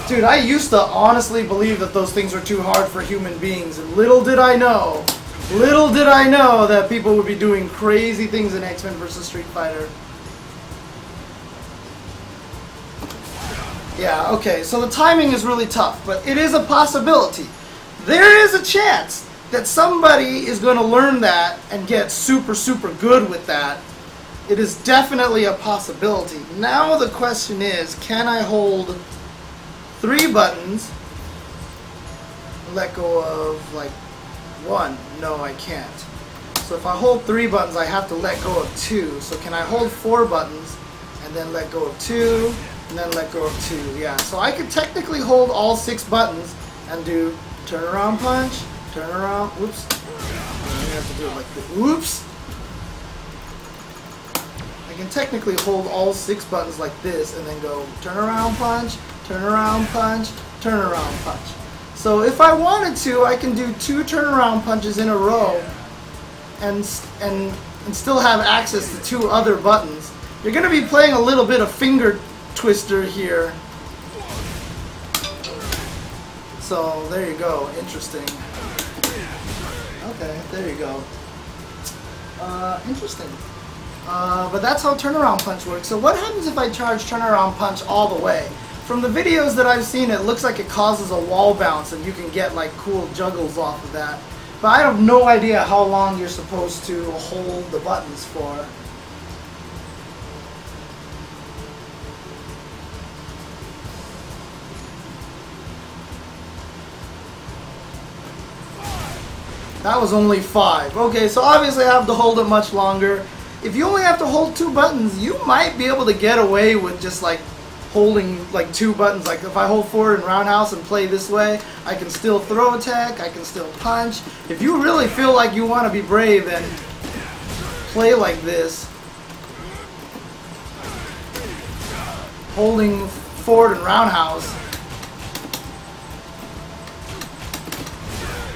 Dude, I used to honestly believe that those things were too hard for human beings, and little did I know that people would be doing crazy things in X-Men vs. Street Fighter. Yeah, okay, so the timing is really tough, but it is a possibility. There is a chance that somebody is going to learn that and get super, super good with that. It is definitely a possibility. Now the question is, can I hold 3 buttons, let go of like 1? No, I can't. So if I hold 3 buttons, I have to let go of 2. So can I hold 4 buttons and then let go of 2 and then let go of 2? Yeah, so I could technically hold all 6 buttons and do turn around punch, turn around, whoops. I have to do it like this. Whoops. I can technically hold all 6 buttons like this and then go turn around punch, turn around punch, turn around punch. So if I wanted to, I can do 2 turnaround punches in a row and still have access to 2 other buttons. You're going to be playing a little bit of finger twister here. So there you go. Interesting. Okay, there you go. Interesting. But that's how turnaround punch works. So what happens if I charge turnaround punch all the way? From the videos that I've seen, it looks like it causes a wall bounce and you can get like cool juggles off of that. But I have no idea how long you're supposed to hold the buttons for. That was only 5. Okay, so obviously I have to hold it much longer. If you only have to hold 2 buttons, you might be able to get away with just like holding like 2 buttons. Like if I hold forward and roundhouse and play this way, I can still throw attack, I can still punch. If you really feel like you want to be brave and play like this, holding forward and roundhouse,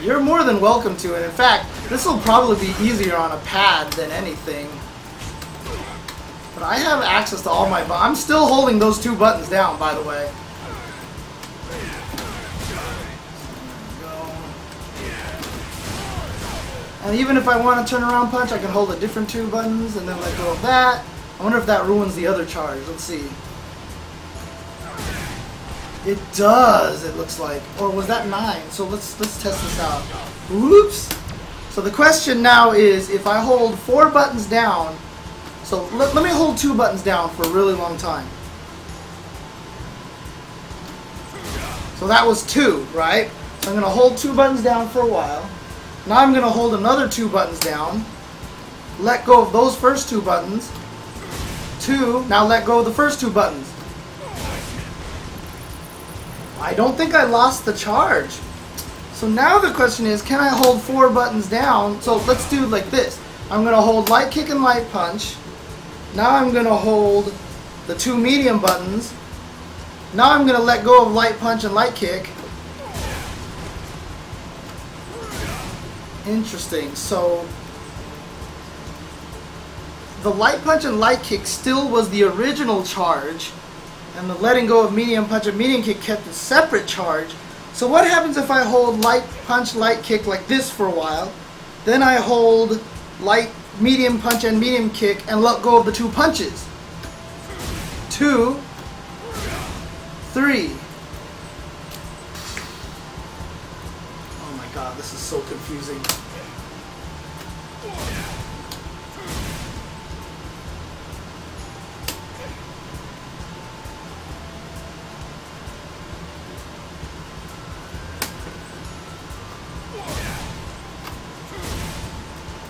you're more than welcome to it. In fact, this will probably be easier on a pad than anything. But I have access to all my buttons. I'm still holding those 2 buttons down, by the way. And even if I want to turn around punch, I can hold a different 2 buttons and then let go of that. I wonder if that ruins the other charge. Let's see. It does, it looks like. Or was that 9? So let's test this out. Oops. So the question now is, if I hold 4 buttons down, so let me hold 2 buttons down for a really long time. So that was 2, right? So I'm going to hold 2 buttons down for a while. Now I'm going to hold another 2 buttons down. Let go of those first 2 buttons. 2. Now let go of the first 2 buttons. I don't think I lost the charge. So now the question is, can I hold 4 buttons down? So let's do it like this. I'm going to hold light kick and light punch. Now I'm going to hold the 2 medium buttons. Now I'm going to let go of light punch and light kick. Interesting. So the light punch and light kick still was the original charge, and the letting go of medium punch and medium kick kept a separate charge. So what happens if I hold light punch, light kick like this for a while, then I hold light, medium punch and medium kick and let go of the two punches? 2, 3. Oh my god, this is so confusing.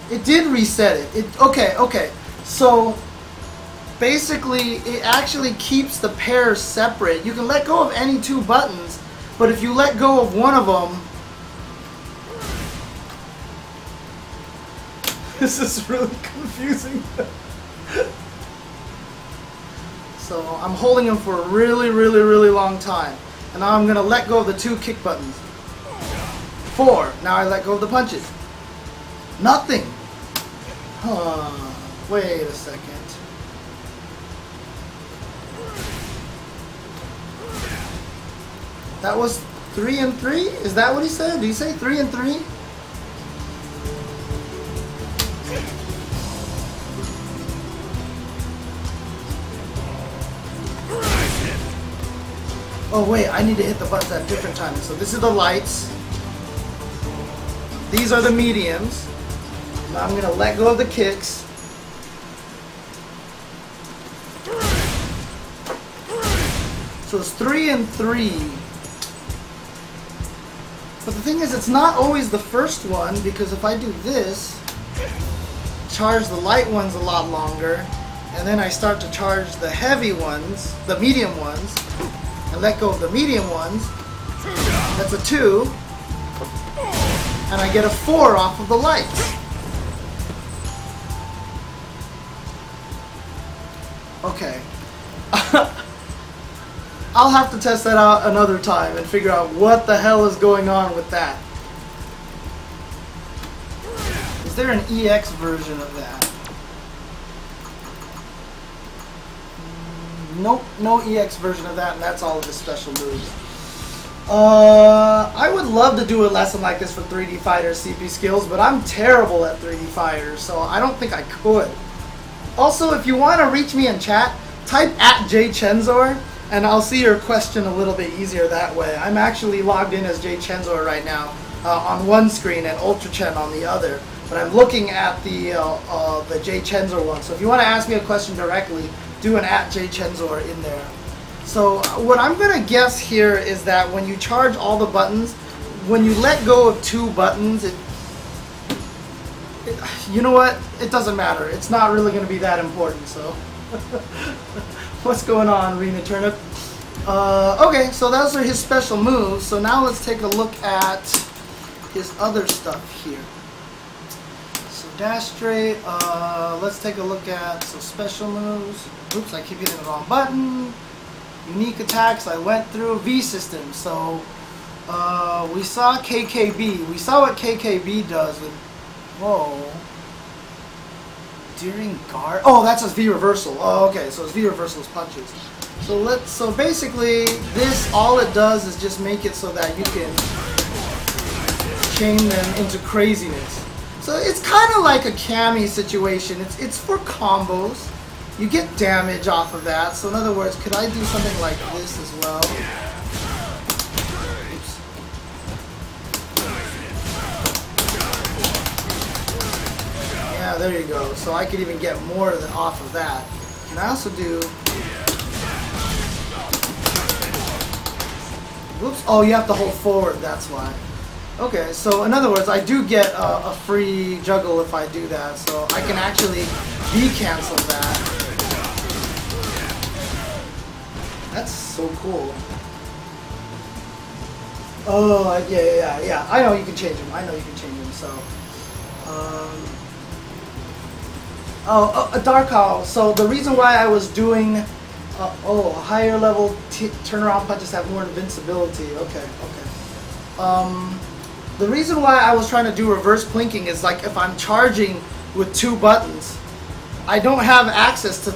It did reset it. Okay. So basically, it actually keeps the pairs separate. You can let go of any two buttons, but if you let go of one of them, this is really confusing. So I'm holding them for a really long time, and now I'm gonna let go of the two kick buttons. 4. Now I let go of the punches. Nothing. Wait a second. That was 3 and 3? Is that what he said? Did he say 3 and 3? Oh wait, I need to hit the buttons at different times. So this is the lights. These are the mediums. Now I'm going to let go of the kicks. So it's 3 and 3. But the thing is, it's not always the first one, because if I do this, charge the light ones a lot longer, and then I start to charge the heavy ones, the medium ones, and let go of the medium ones, that's a 2, and I get a 4 off of the lights. Okay. I'll have to test that out another time and figure out what the hell is going on with that. Is there an EX version of that? Nope, no EX version of that, and that's all of his special moves. I would love to do a lesson like this for 3D Fighters CP skills, but I'm terrible at 3D Fighters, so I don't think I could. Also, if you want to reach me in chat, type @jchensor, and I'll see your question a little bit easier that way. I'm actually logged in as jchensor right now on one screen and UltraChen on the other, but I'm looking at the jchensor one. So if you want to ask me a question directly, do an @jchensor in there. So what I'm going to guess here is that when you charge all the buttons, when you let go of two buttons, you know what? It doesn't matter. It's not really going to be that important, so. What's going on, Rena Turnip? Okay, so those are his special moves. So now let's take a look at his other stuff here. So dash straight. Let's take a look at some special moves. Oops, I keep hitting the wrong button. Unique attacks. I went through V system. So we saw KKB. We saw what KKB does. Whoa. During guard. Oh, that's his V reversal. Oh, okay. So his V reversal is punches. So basically, this all it does is just make it so that you can chain them into craziness. So it's kind of like a Kami situation. It's for combos. You get damage off of that. So in other words, could I do something like this as well? Yeah, there you go. So I could even get more than off of that. Can I also do... Whoops. Oh, you have to hold forward. That's why. Okay, so in other words, I do get a free juggle if I do that. So I can actually de-cancel that. That's so cool. Oh, yeah. I know you can change them. So... a Dark Owl. So the reason why I was doing higher level turnaround punches have more invincibility. Okay. The reason why I was trying to do reverse plinking is like if I'm charging with two buttons, I don't have access to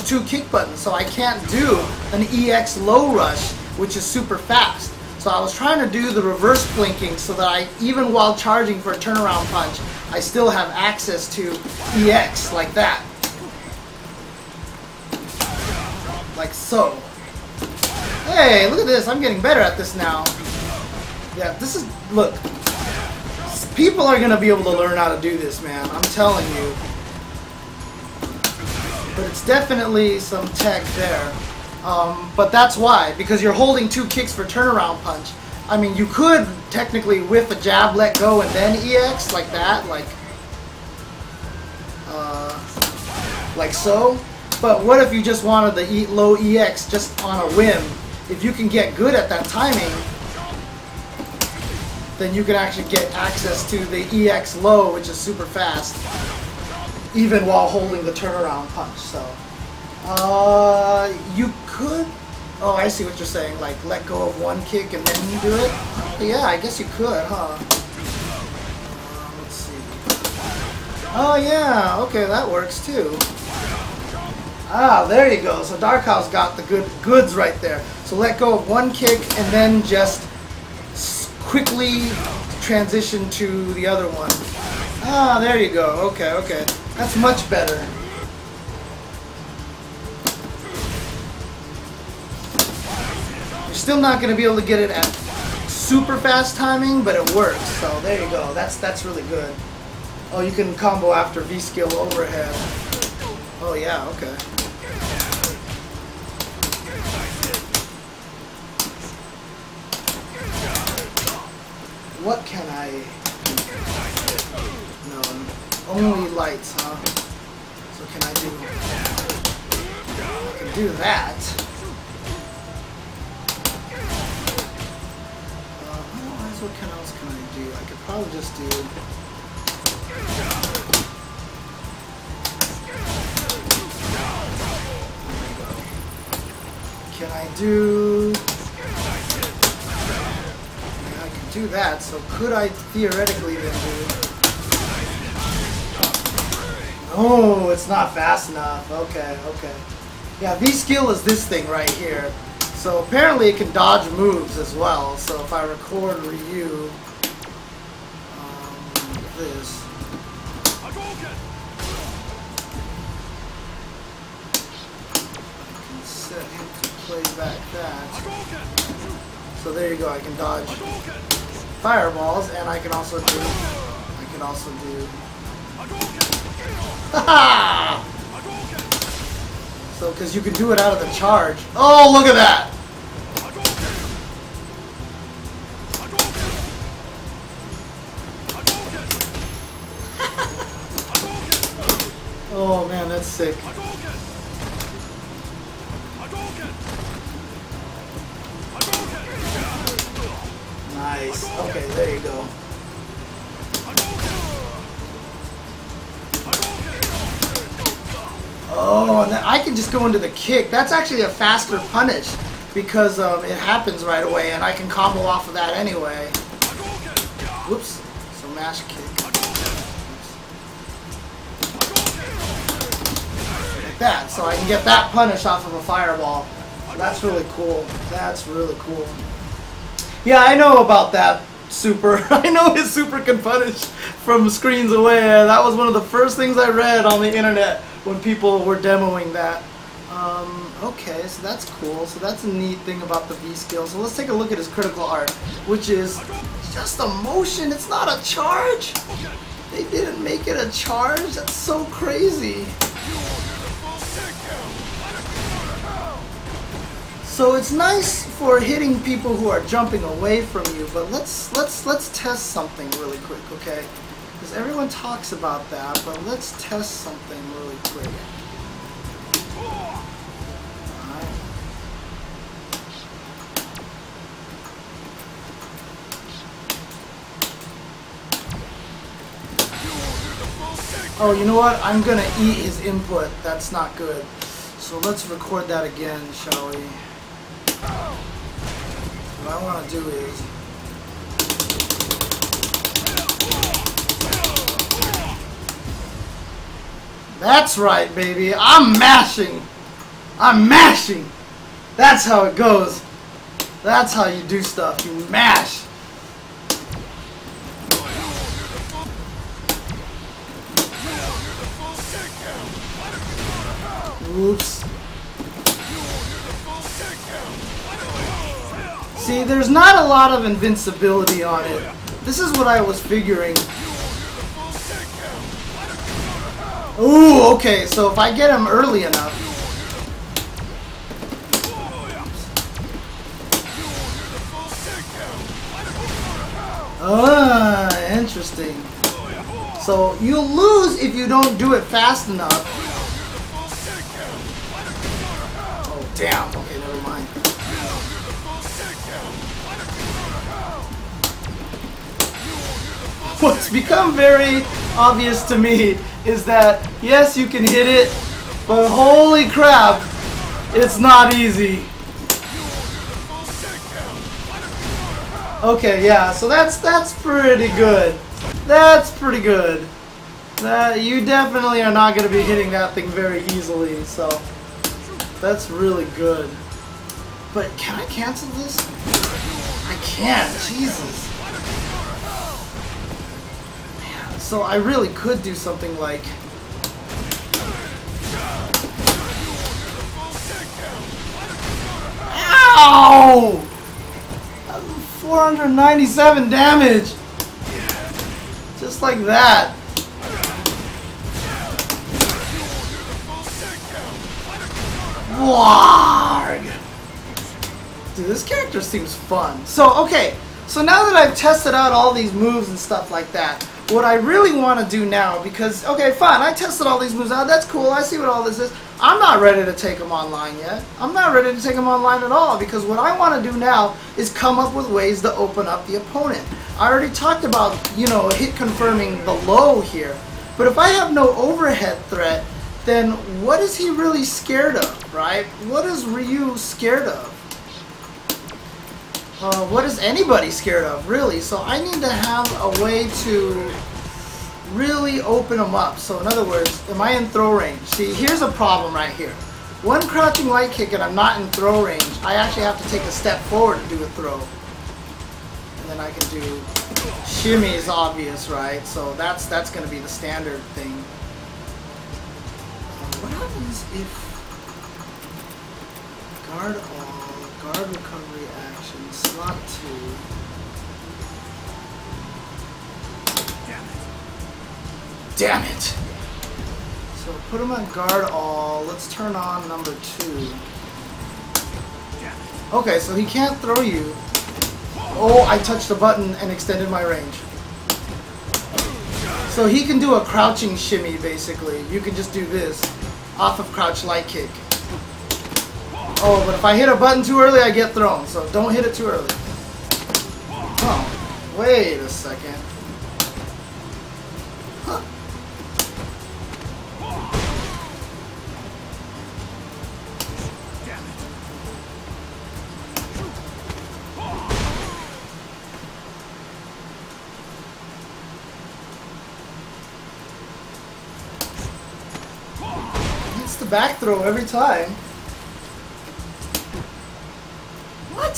two kick buttons, so I can't do an EX low rush, which is super fast. So I was trying to do the reverse blinking so that even while charging for a turnaround punch, I still have access to EX like that. Like so. Hey, look at this. I'm getting better at this now. Yeah, this is, look. People are going to be able to learn how to do this, man. I'm telling you. But it's definitely some tech there. But that's why. Because you're holding two kicks for turnaround punch. I mean, you could technically whiff a jab, let go, and then EX like that. Like so. But what if you just wanted the low EX just on a whim? If you can get good at that timing, then you can actually get access to the EX low, which is super fast, even while holding the turnaround punch. So, you could, oh, I see what you're saying, like let go of one kick and then you do it? Yeah, I guess you could, huh? Let's see. Oh yeah, okay, that works too. Ah, there you go. So Dark House got the goods right there. So let go of one kick and then just quickly transition to the other one. Ah, there you go. Okay, okay. That's much better. You're still not going to be able to get it at super fast timing, but it works. So there you go. That's really good. Oh, you can combo after V-skill overhead. Oh yeah, okay. What can I... No, only lights, huh? So can I do... I can do that. Otherwise, what else can I do? I could probably just do... Can I do... I can do that, so could I theoretically then do... Oh, it's not fast enough. Okay, okay. Yeah, V-skill is this thing right here. So apparently it can dodge moves as well. So if I record Ryu... this... Set him to play back that. So there you go, I can dodge fireballs, and I can also do... Haha! So, because you can do it out of the charge. Oh, look at that! Oh man, that's sick. Nice. Okay, there you go. Oh, and then I can just go into the kick. That's actually a faster punish because it happens right away, and I can combo off of that anyway. Whoops. So mash kick. Like that. So I can get that punish off of a fireball. So that's really cool. That's really cool. Yeah, I know about that super. I know his super can punish from screens away. That was one of the first things I read on the internet when people were demoing that. Okay, so that's cool. So that's a neat thing about the V-skill. So let's take a look at his critical art, which is just a motion. It's not a charge. They didn't make it a charge. That's so crazy. So it's nice for hitting people who are jumping away from you, but let's test something really quick, okay? Because everyone talks about that, but let's test something really quick. Alright. Oh, you know what? I'm gonna eat his input. That's not good. So let's record that again, shall we? What I want to do is That's right, baby. I'm mashing. I'm mashing. That's how it goes. That's how you do stuff. You mash. Oops. See, there's not a lot of invincibility on it. This is what I was figuring. Ooh, okay, so if I get him early enough. Ah, interesting. So you'll lose if you don't do it fast enough. Oh, damn. Okay, never mind. What's become very obvious to me is that, yes, you can hit it, but holy crap, it's not easy. Okay, yeah, so that's pretty good. That's pretty good. You definitely are not going to be hitting that thing very easily, so that's really good. But can I cancel this? I can't, Jesus. Man, so I really could do something like... Ow! 497 damage! Just like that. Warg! Dude, this character seems fun. So, okay. So now that I've tested out all these moves and stuff like that, what I really want to do now, because, okay, fine, I tested all these moves out, that's cool, I see what all this is. I'm not ready to take them online yet. I'm not ready to take them online at all, because what I want to do now is come up with ways to open up the opponent. I already talked about, you know, hit confirming the low here, but if I have no overhead threat, then what is he really scared of, right? What is Ryu scared of? What is anybody scared of, really? So I need to have a way to really open them up. So in other words, am I in throw range? See, here's a problem right here. One crouching light kick and I'm not in throw range, I actually have to take a step forward to do a throw. And then I can do shimmy is obvious, right? So that's going to be the standard thing. What happens if guard all, guard recovery action, slot 2. Damn it! So put him on guard all. Let's turn on number 2. Okay, so he can't throw you. Oh, I touched the button and extended my range. So he can do a crouching shimmy, basically. You can just do this off of crouch light kick. Oh, but if I hit a button too early, I get thrown. So don't hit it too early. Oh, wait a second. Huh. It's the back throw every time. What?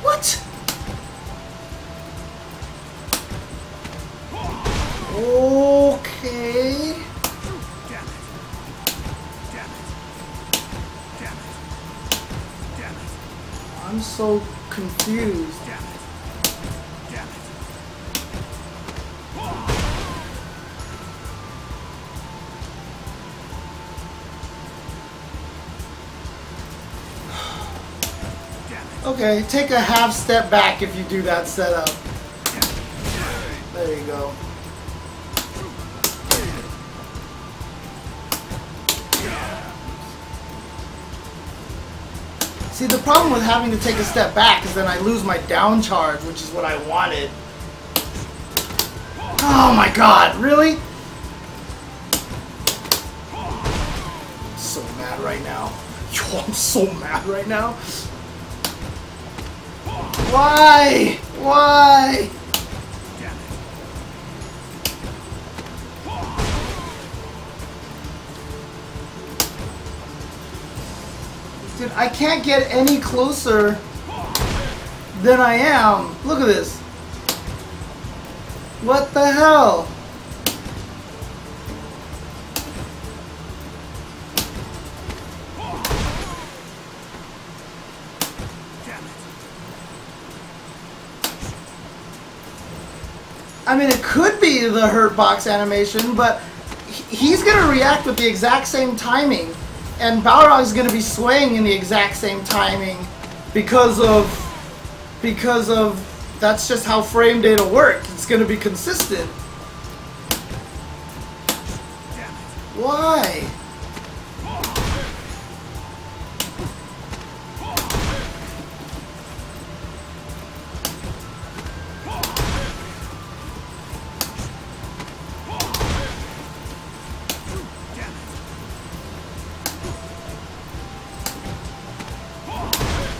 What? Okay. I'm so confused. Okay, take a half step back if you do that setup. There you go. See, the problem with having to take a step back is then I lose my down charge, which is what I wanted. Oh my god, really? I'm so mad right now. Yo, I'm so mad right now. Why? Why? Dude, I can't get any closer than I am. Look at this. What the hell? I mean, it could be the hurt box animation, but he's going to react with the exact same timing, and Balrog is going to be swaying in the exact same timing because of that's just how frame data works. It's going to be consistent. Why?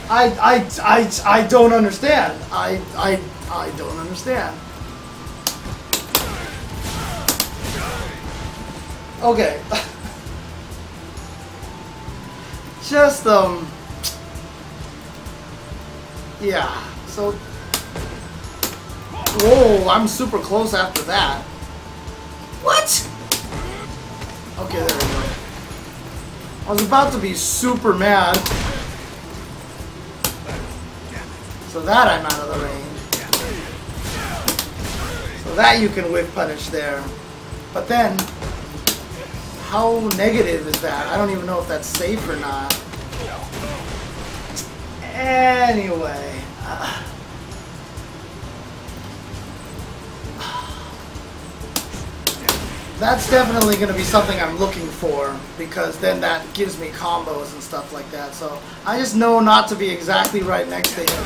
I don't understand. I don't understand. Okay. Just yeah. So whoa, I'm super close after that. What? Okay, there we go. I was about to be super mad. So that I'm out of the range. So that you can whiff punish there. But then, how negative is that? I don't even know if that's safe or not. Anyway. That's definitely going to be something I'm looking for, because then that gives me combos and stuff like that. So I just know not to be exactly right next to him.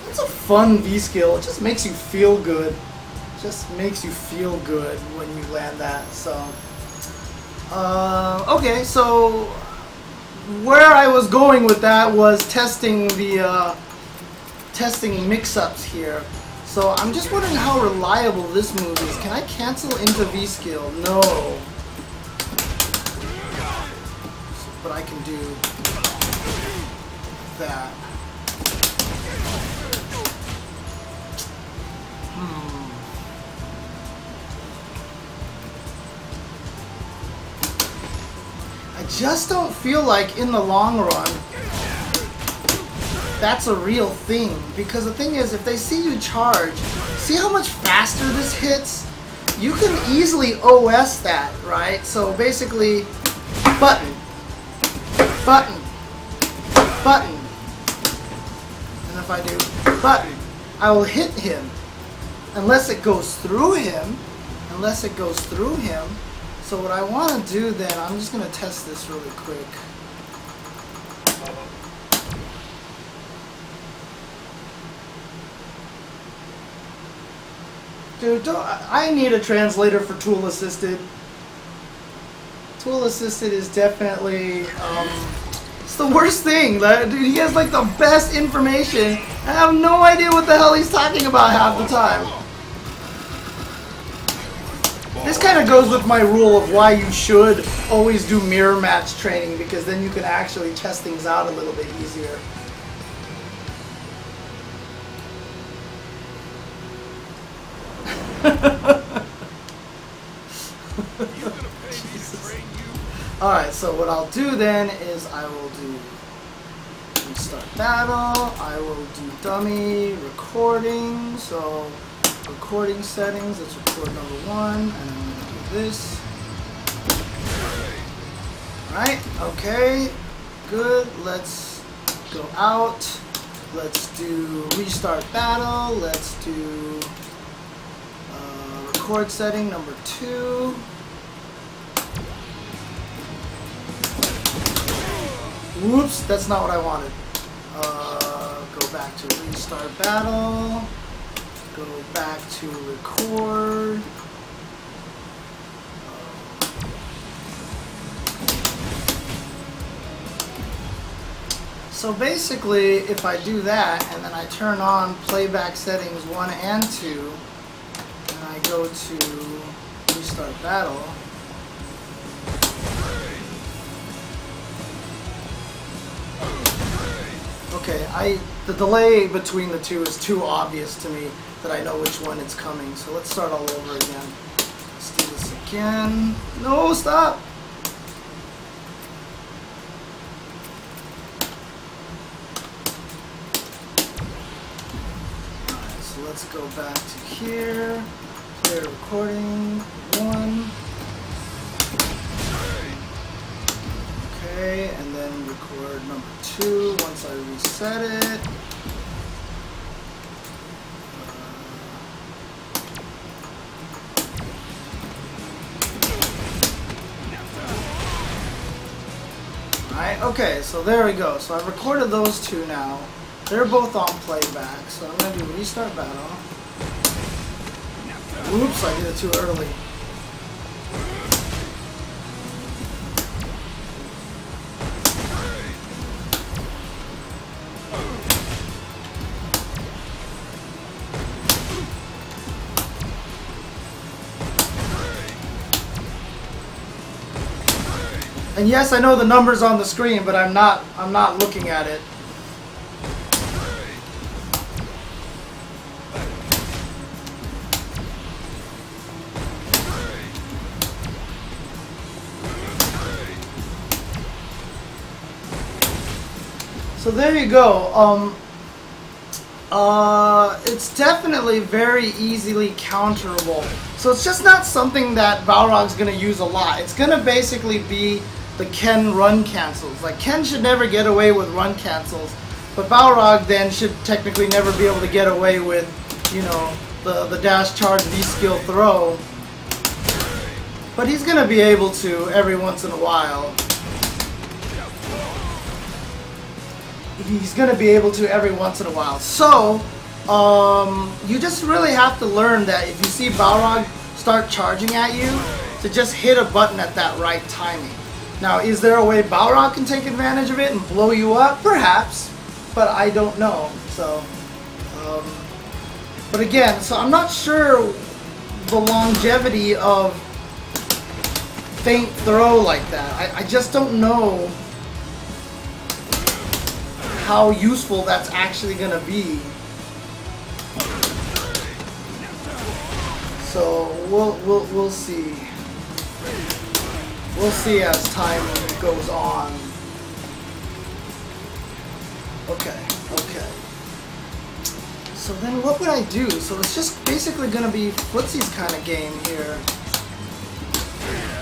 It's a fun V-skill. It just makes you feel good. It just makes you feel good when you land that. So, okay, so where I was going with that was testing the testing mix-ups here. So I'm just wondering how reliable this move is. Can I cancel into V-skill? No. But I can do that. I just don't feel like in the long run that's a real thing, because the thing is, if they see you charge, see how much faster this hits? You can easily OS that, right? So basically, button, button, button, and if I do button, I will hit him, unless it goes through him, So what I want to do then, I'm just going to test this really quick. Dude, I need a translator for tool assisted. Tool assisted is definitely, it's the worst thing. Dude, he has like the best information. I have no idea what the hell he's talking about half the time. This kind of goes with my rule of why you should always do mirror match training, because then you can actually test things out a little bit easier. Alright, so what I'll do then is I will do restart battle, I will do dummy recording, so recording settings, let's record number 1, and I'm going to do this. Alright, okay, good, let's go out, let's do restart battle, let's do record setting number 2. Whoops, that's not what I wanted. Go back to restart battle. Go back to record. So basically, if I do that, and then I turn on playback settings 1 and 2, and I go to restart battle. Okay, the delay between the two is too obvious to me that I know which one it's coming. So let's start all over again. Let's do this again. No, stop! Alright, so let's go back to here. Play recording 1. Okay, and then record number 2 once I reset it. Alright, okay, so there we go. So I've recorded those 2 now. They're both on playback, so I'm going to do restart battle. Oops, I did it too early. And yes, I know the number's on the screen, but I'm not looking at it. So there you go. It's definitely very easily counterable. So it's just not something that Balrog's going to use a lot. It's going to basically be the Ken run cancels. Like, Ken should never get away with run cancels, but Balrog then should technically never be able to get away with, you know, the dash charge V skill throw. But he's going to be able to every once in a while. He's going to be able to every once in a while. So, you just really have to learn that if you see Balrog start charging at you, to just hit a button at that right timing. Now, is there a way Balrog can take advantage of it and blow you up? Perhaps, but I don't know. So, but again, so I'm not sure the longevity of feint throw like that. I just don't know how useful that's actually going to be. So we'll see. We'll see as time goes on. Okay. So then what would I do? So it's just basically going to be Footsie's kind of game here.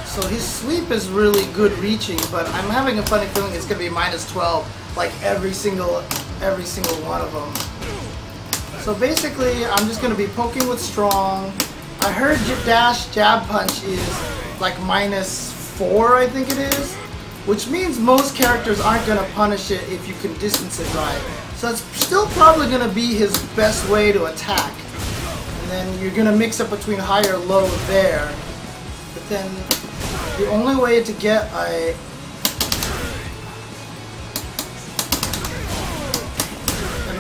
So his sweep is really good reaching, but I'm having a funny feeling it's going to be -12, like every single one of them. So basically, I'm just going to be poking with strong. I heard dash jab punch is like -4, I think it is, which means most characters aren't going to punish it if you can distance it right. So it's still probably going to be his best way to attack. And then you're going to mix up between high or low there. But then the only way to get an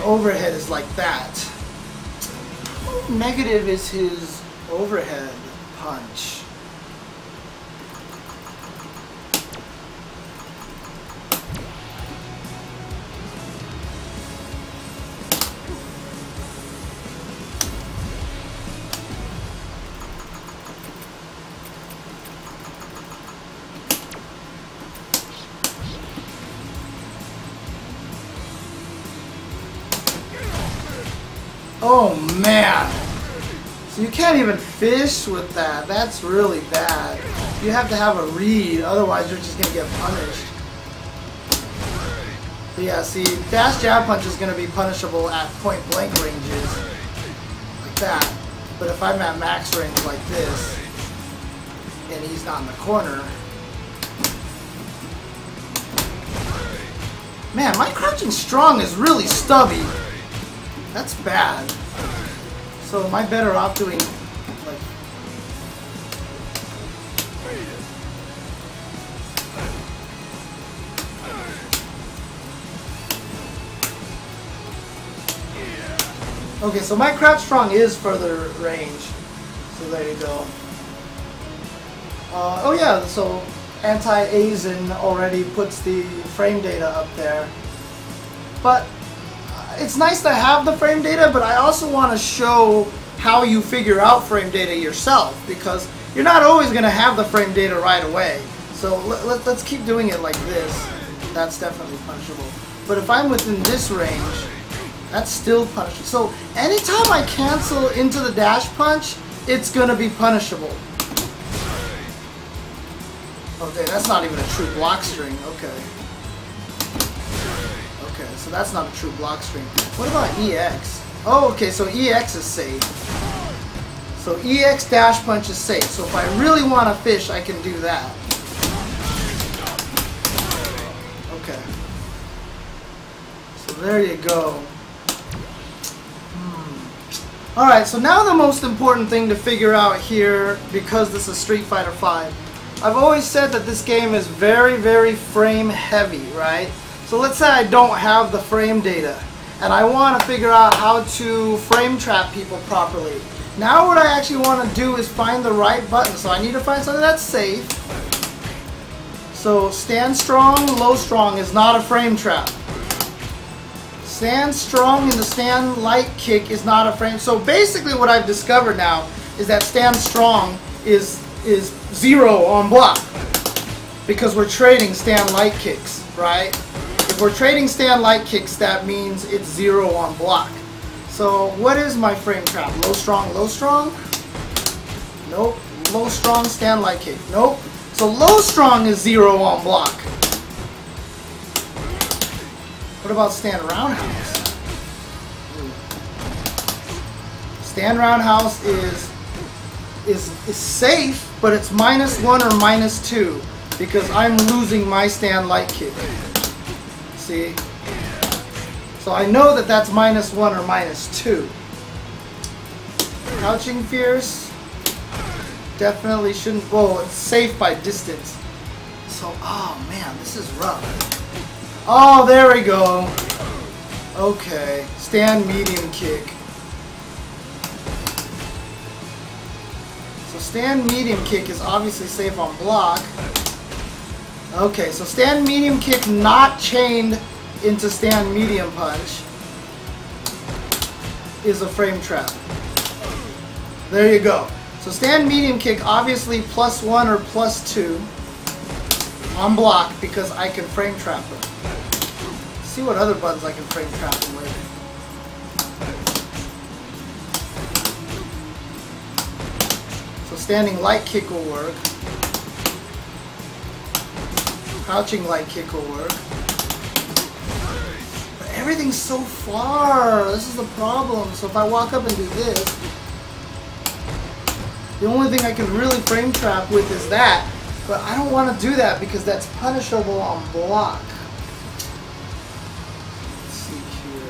overhead is like that. How negative is his overhead punch? Oh man! So you can't even fish with that. That's really bad. You have to have a read, otherwise you're just gonna get punished. But yeah, see, dash jab punch is gonna be punishable at point blank ranges, like that. But if I'm at max range like this, and he's not in the corner, man, my crouching strong is really stubby. That's bad. So am I better off doing like... Okay, so my crouch strong is further range. So there you go. Oh yeah, so anti-aliasing already puts the frame data up there. But it's nice to have the frame data, but I also want to show how you figure out frame data yourself, because you're not always going to have the frame data right away. So let's keep doing it like this. That's definitely punishable. But if I'm within this range, that's still punishable. So anytime I cancel into the dash punch, it's going to be punishable. Okay, that's not even a true block string. Okay. Okay, so that's not a true block string. What about EX? Oh, okay, so EX is safe. So EX dash punch is safe. So if I really want to fish, I can do that. Okay. So there you go. Alright, so now the most important thing to figure out here, because this is Street Fighter V, I've always said that this game is very, very frame heavy, right? So let's say I don't have the frame data, and I want to figure out how to frame trap people properly. Now what I actually want to do is find the right button. So I need to find something that's safe. So stand strong, low strong is not a frame trap. Stand strong and the stand light kick is not a frame. So basically what I've discovered now is that stand strong is 0 on block, because we're trading stand light kicks, right? If we're trading stand light kicks, that means it's 0 on block. So what is my frame trap? Low strong, low strong? Nope. Low strong, stand light kick. Nope. So low strong is 0 on block. What about stand roundhouse? Stand roundhouse is safe, but it's -1 or -2 because I'm losing my stand light kick. See? So I know that that's -1 or -2. Crouching fierce definitely shouldn't. Well, it's safe by distance. So, oh man, this is rough. Oh, there we go. Okay, stand medium kick. So stand medium kick is obviously safe on block. Okay, so stand medium kick not chained into stand medium punch is a frame trap. There you go. So stand medium kick obviously +1 or +2 on block because I can frame trap them. See what other buttons I can frame trap them with. So standing light kick will work. Crouching light kick will work. But everything's so far. This is the problem. So if I walk up and do this, the only thing I can really frame trap with is that. But I don't want to do that because that's punishable on block. Let's see here.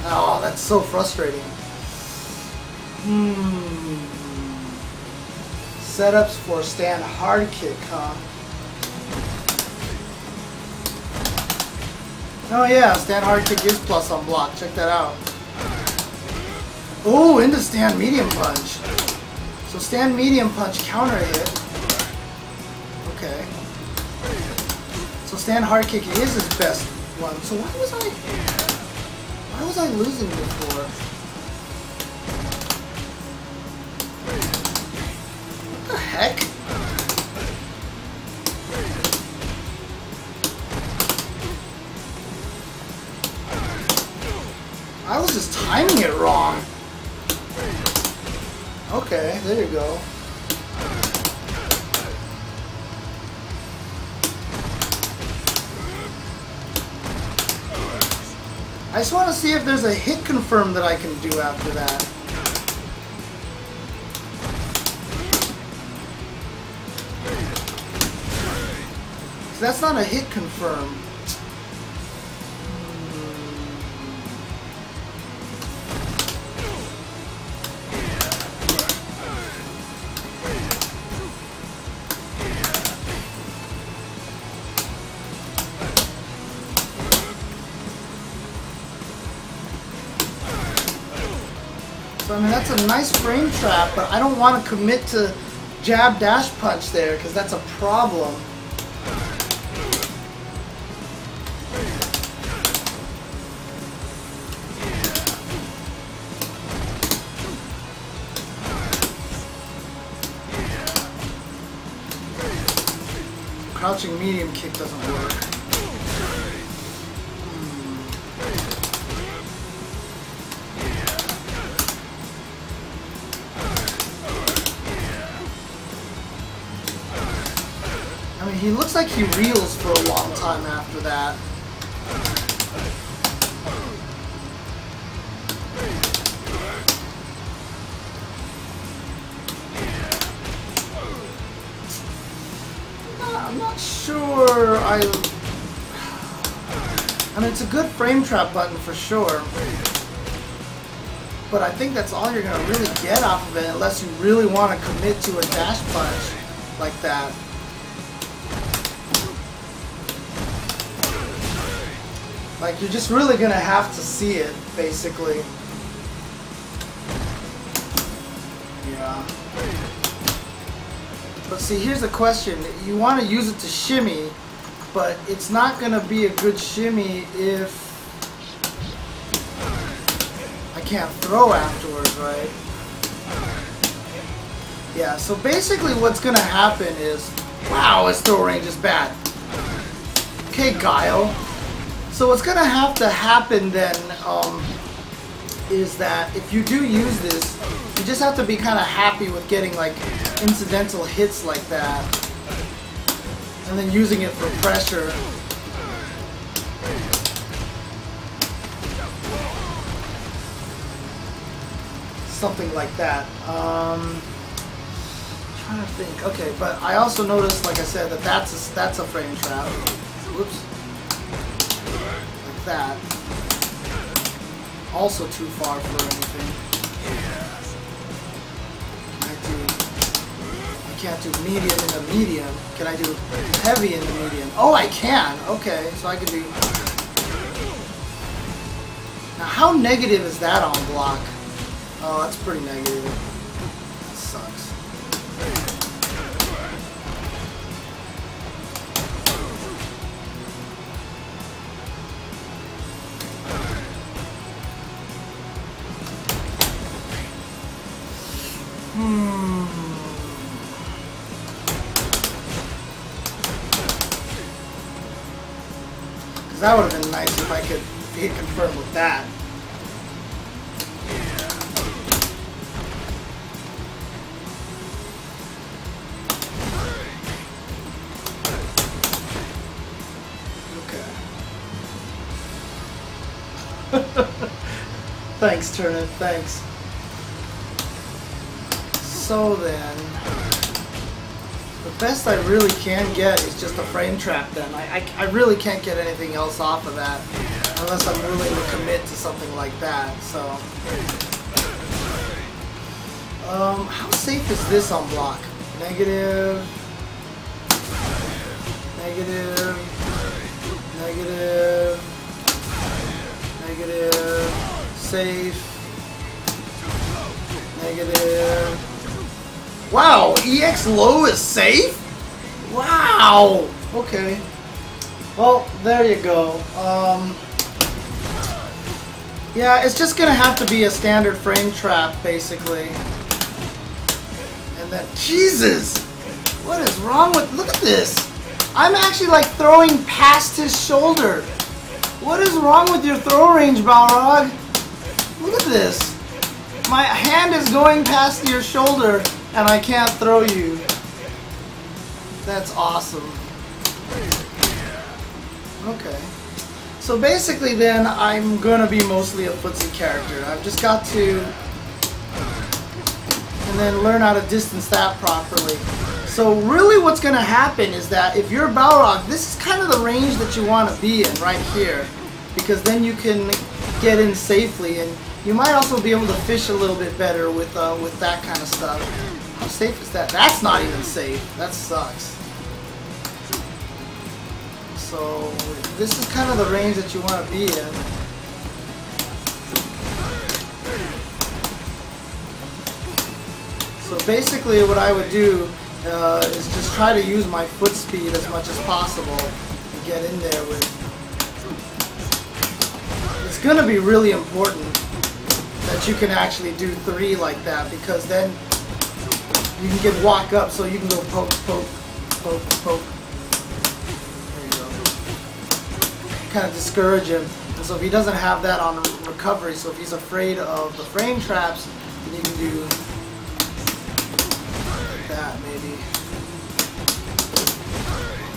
Oh, that's so frustrating. Setups for stand hard kick, huh? Oh yeah, stand hard kick is plus on block. Check that out. Oh, into stand medium punch. So stand medium punch counter hit. Okay. So stand hard kick is his best one. So why was I losing before? What the heck? I was just timing it wrong. Okay, there you go. I just want to see if there's a hit confirm that I can do after that. So that's not a hit confirm. So I mean, that's a nice frame trap, but I don't want to commit to jab dash punch there because that's a problem. Crouching medium kick doesn't work. I mean, he looks like he reels for a long time after that. I'm not sure I mean, it's a good frame trap button for sure. But I think that's all you're going to really get off of it unless you really want to commit to a dash punch like that. Like, you're just really going to have to see it, basically. Yeah. But see, here's the question. You want to use it to shimmy, but it's not going to be a good shimmy if I can't throw afterwards, right? Yeah, so basically what's going to happen is... Wow, his throw range is bad. Okay, Guile. So what's going to have to happen then is that if you do use this, you just have to be kind of happy with getting like incidental hits like that. And then using it for pressure. Something like that. Trying to think. Okay, but I also noticed, like I said, that that's a frame trap. Whoops. Like that. Also too far for anything. I can't do medium in the medium. Can I do heavy in the medium? Oh, I can. Okay, so I can do. Now, how negative is that on block? Oh, that's pretty negative. That sucks. Because that would have been nice if I could hit confirm with that. Thanks, Turnip, thanks. So then, the best I really can get is just a frame trap then. I really can't get anything else off of that unless I'm willing to commit to something like that, so. How safe is this on block? Negative. Negative. Negative. Negative. Safe. Negative. Wow, EX low is safe? Wow! Okay. Well, there you go. Yeah, it's just gonna have to be a standard frame trap, basically. And then, Jesus! What is wrong with, look at this! I'm actually like throwing past his shoulder. What is wrong with your throw range, Balrog? Look at this. My hand is going past your shoulder and I can't throw you. That's awesome. Okay. So basically then I'm going to be mostly a footsie character. I've just got to and then learn how to distance that properly. So really what's going to happen is that if you're Balrog, this is kind of the range that you want to be in right here. Because then you can get in safely and you might also be able to fish a little bit better with that kind of stuff. How safe is that? That's not even safe. That sucks. So this is kind of the range that you want to be in. So basically what I would do is just try to use my foot speed as much as possible and get in there with... It's going to be really important that you can actually do 3 like that, because then you can get walk up, so you can go poke, poke, poke, poke. There you go. Kind of discourage him. And so if he doesn't have that on recovery, so if he's afraid of the frame traps, then you can do like that maybe.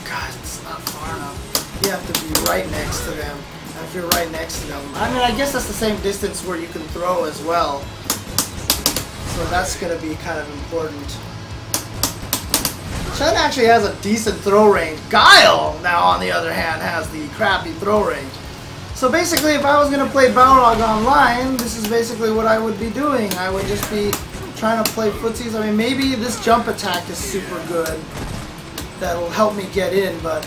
God, it's not far enough. You have to be right next to them. And if you're right next to them, I mean, I guess that's the same distance where you can throw as well. So that's going to be kind of important. Chen actually has a decent throw range. Guile, now on the other hand, has the crappy throw range. So basically, if I was going to play Balrog online, this is basically what I would be doing. I would just be trying to play footsies. I mean, maybe this jump attack is super good. That'll help me get in, but...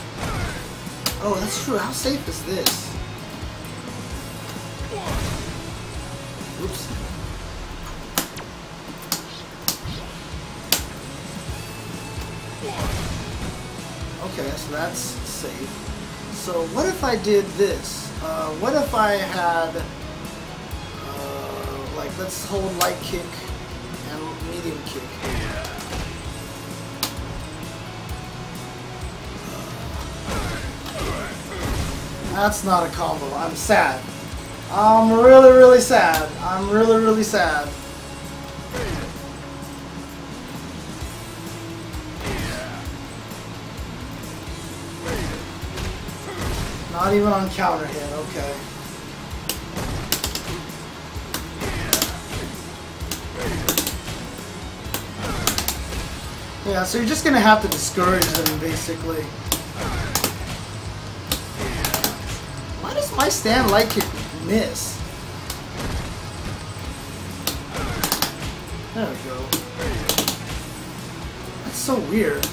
Oh, that's true. How safe is this? Oops. Okay, so that's safe. So what if I did this? What if I had, like, let's hold light kick and medium kick. That's not a combo. I'm sad. I'm really, really sad. I'm really, really sad. Not even on counter hit, okay. Yeah, so you're just gonna have to discourage them, basically. Why does my stand light kick miss? There we go. That's so weird.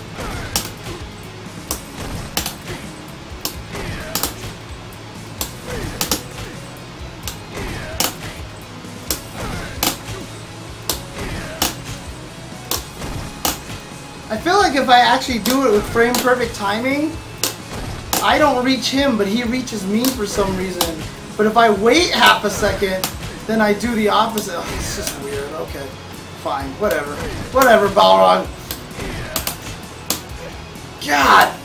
I feel like if I actually do it with frame perfect timing, I don't reach him, but he reaches me for some reason. But if I wait half a second, then I do the opposite. Oh, it's just weird. Okay, fine, whatever. Whatever, Balrog. God!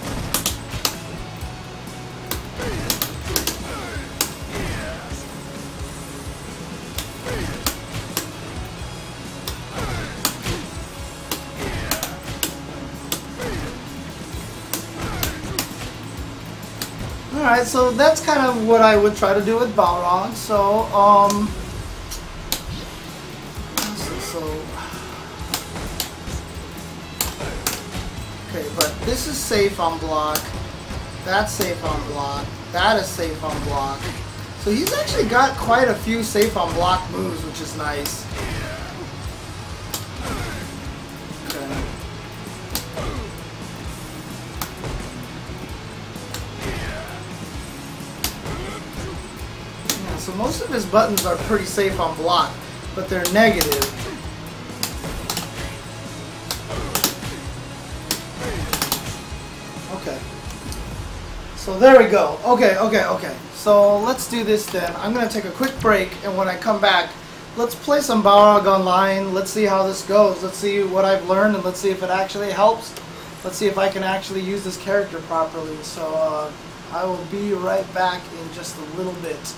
Alright, so that's kind of what I would try to do with Balrog. So, okay, but this is safe on block. That's safe on block. That is safe on block. So he's actually got quite a few safe on block moves, which is nice. Okay. So most of his buttons are pretty safe on block, but they're negative. Okay. So there we go. Okay. So let's do this then. I'm going to take a quick break, and when I come back, let's play some Balrog online. Let's see how this goes. Let's see what I've learned, and let's see if it actually helps. Let's see if I can actually use this character properly. So I will be right back in just a little bit.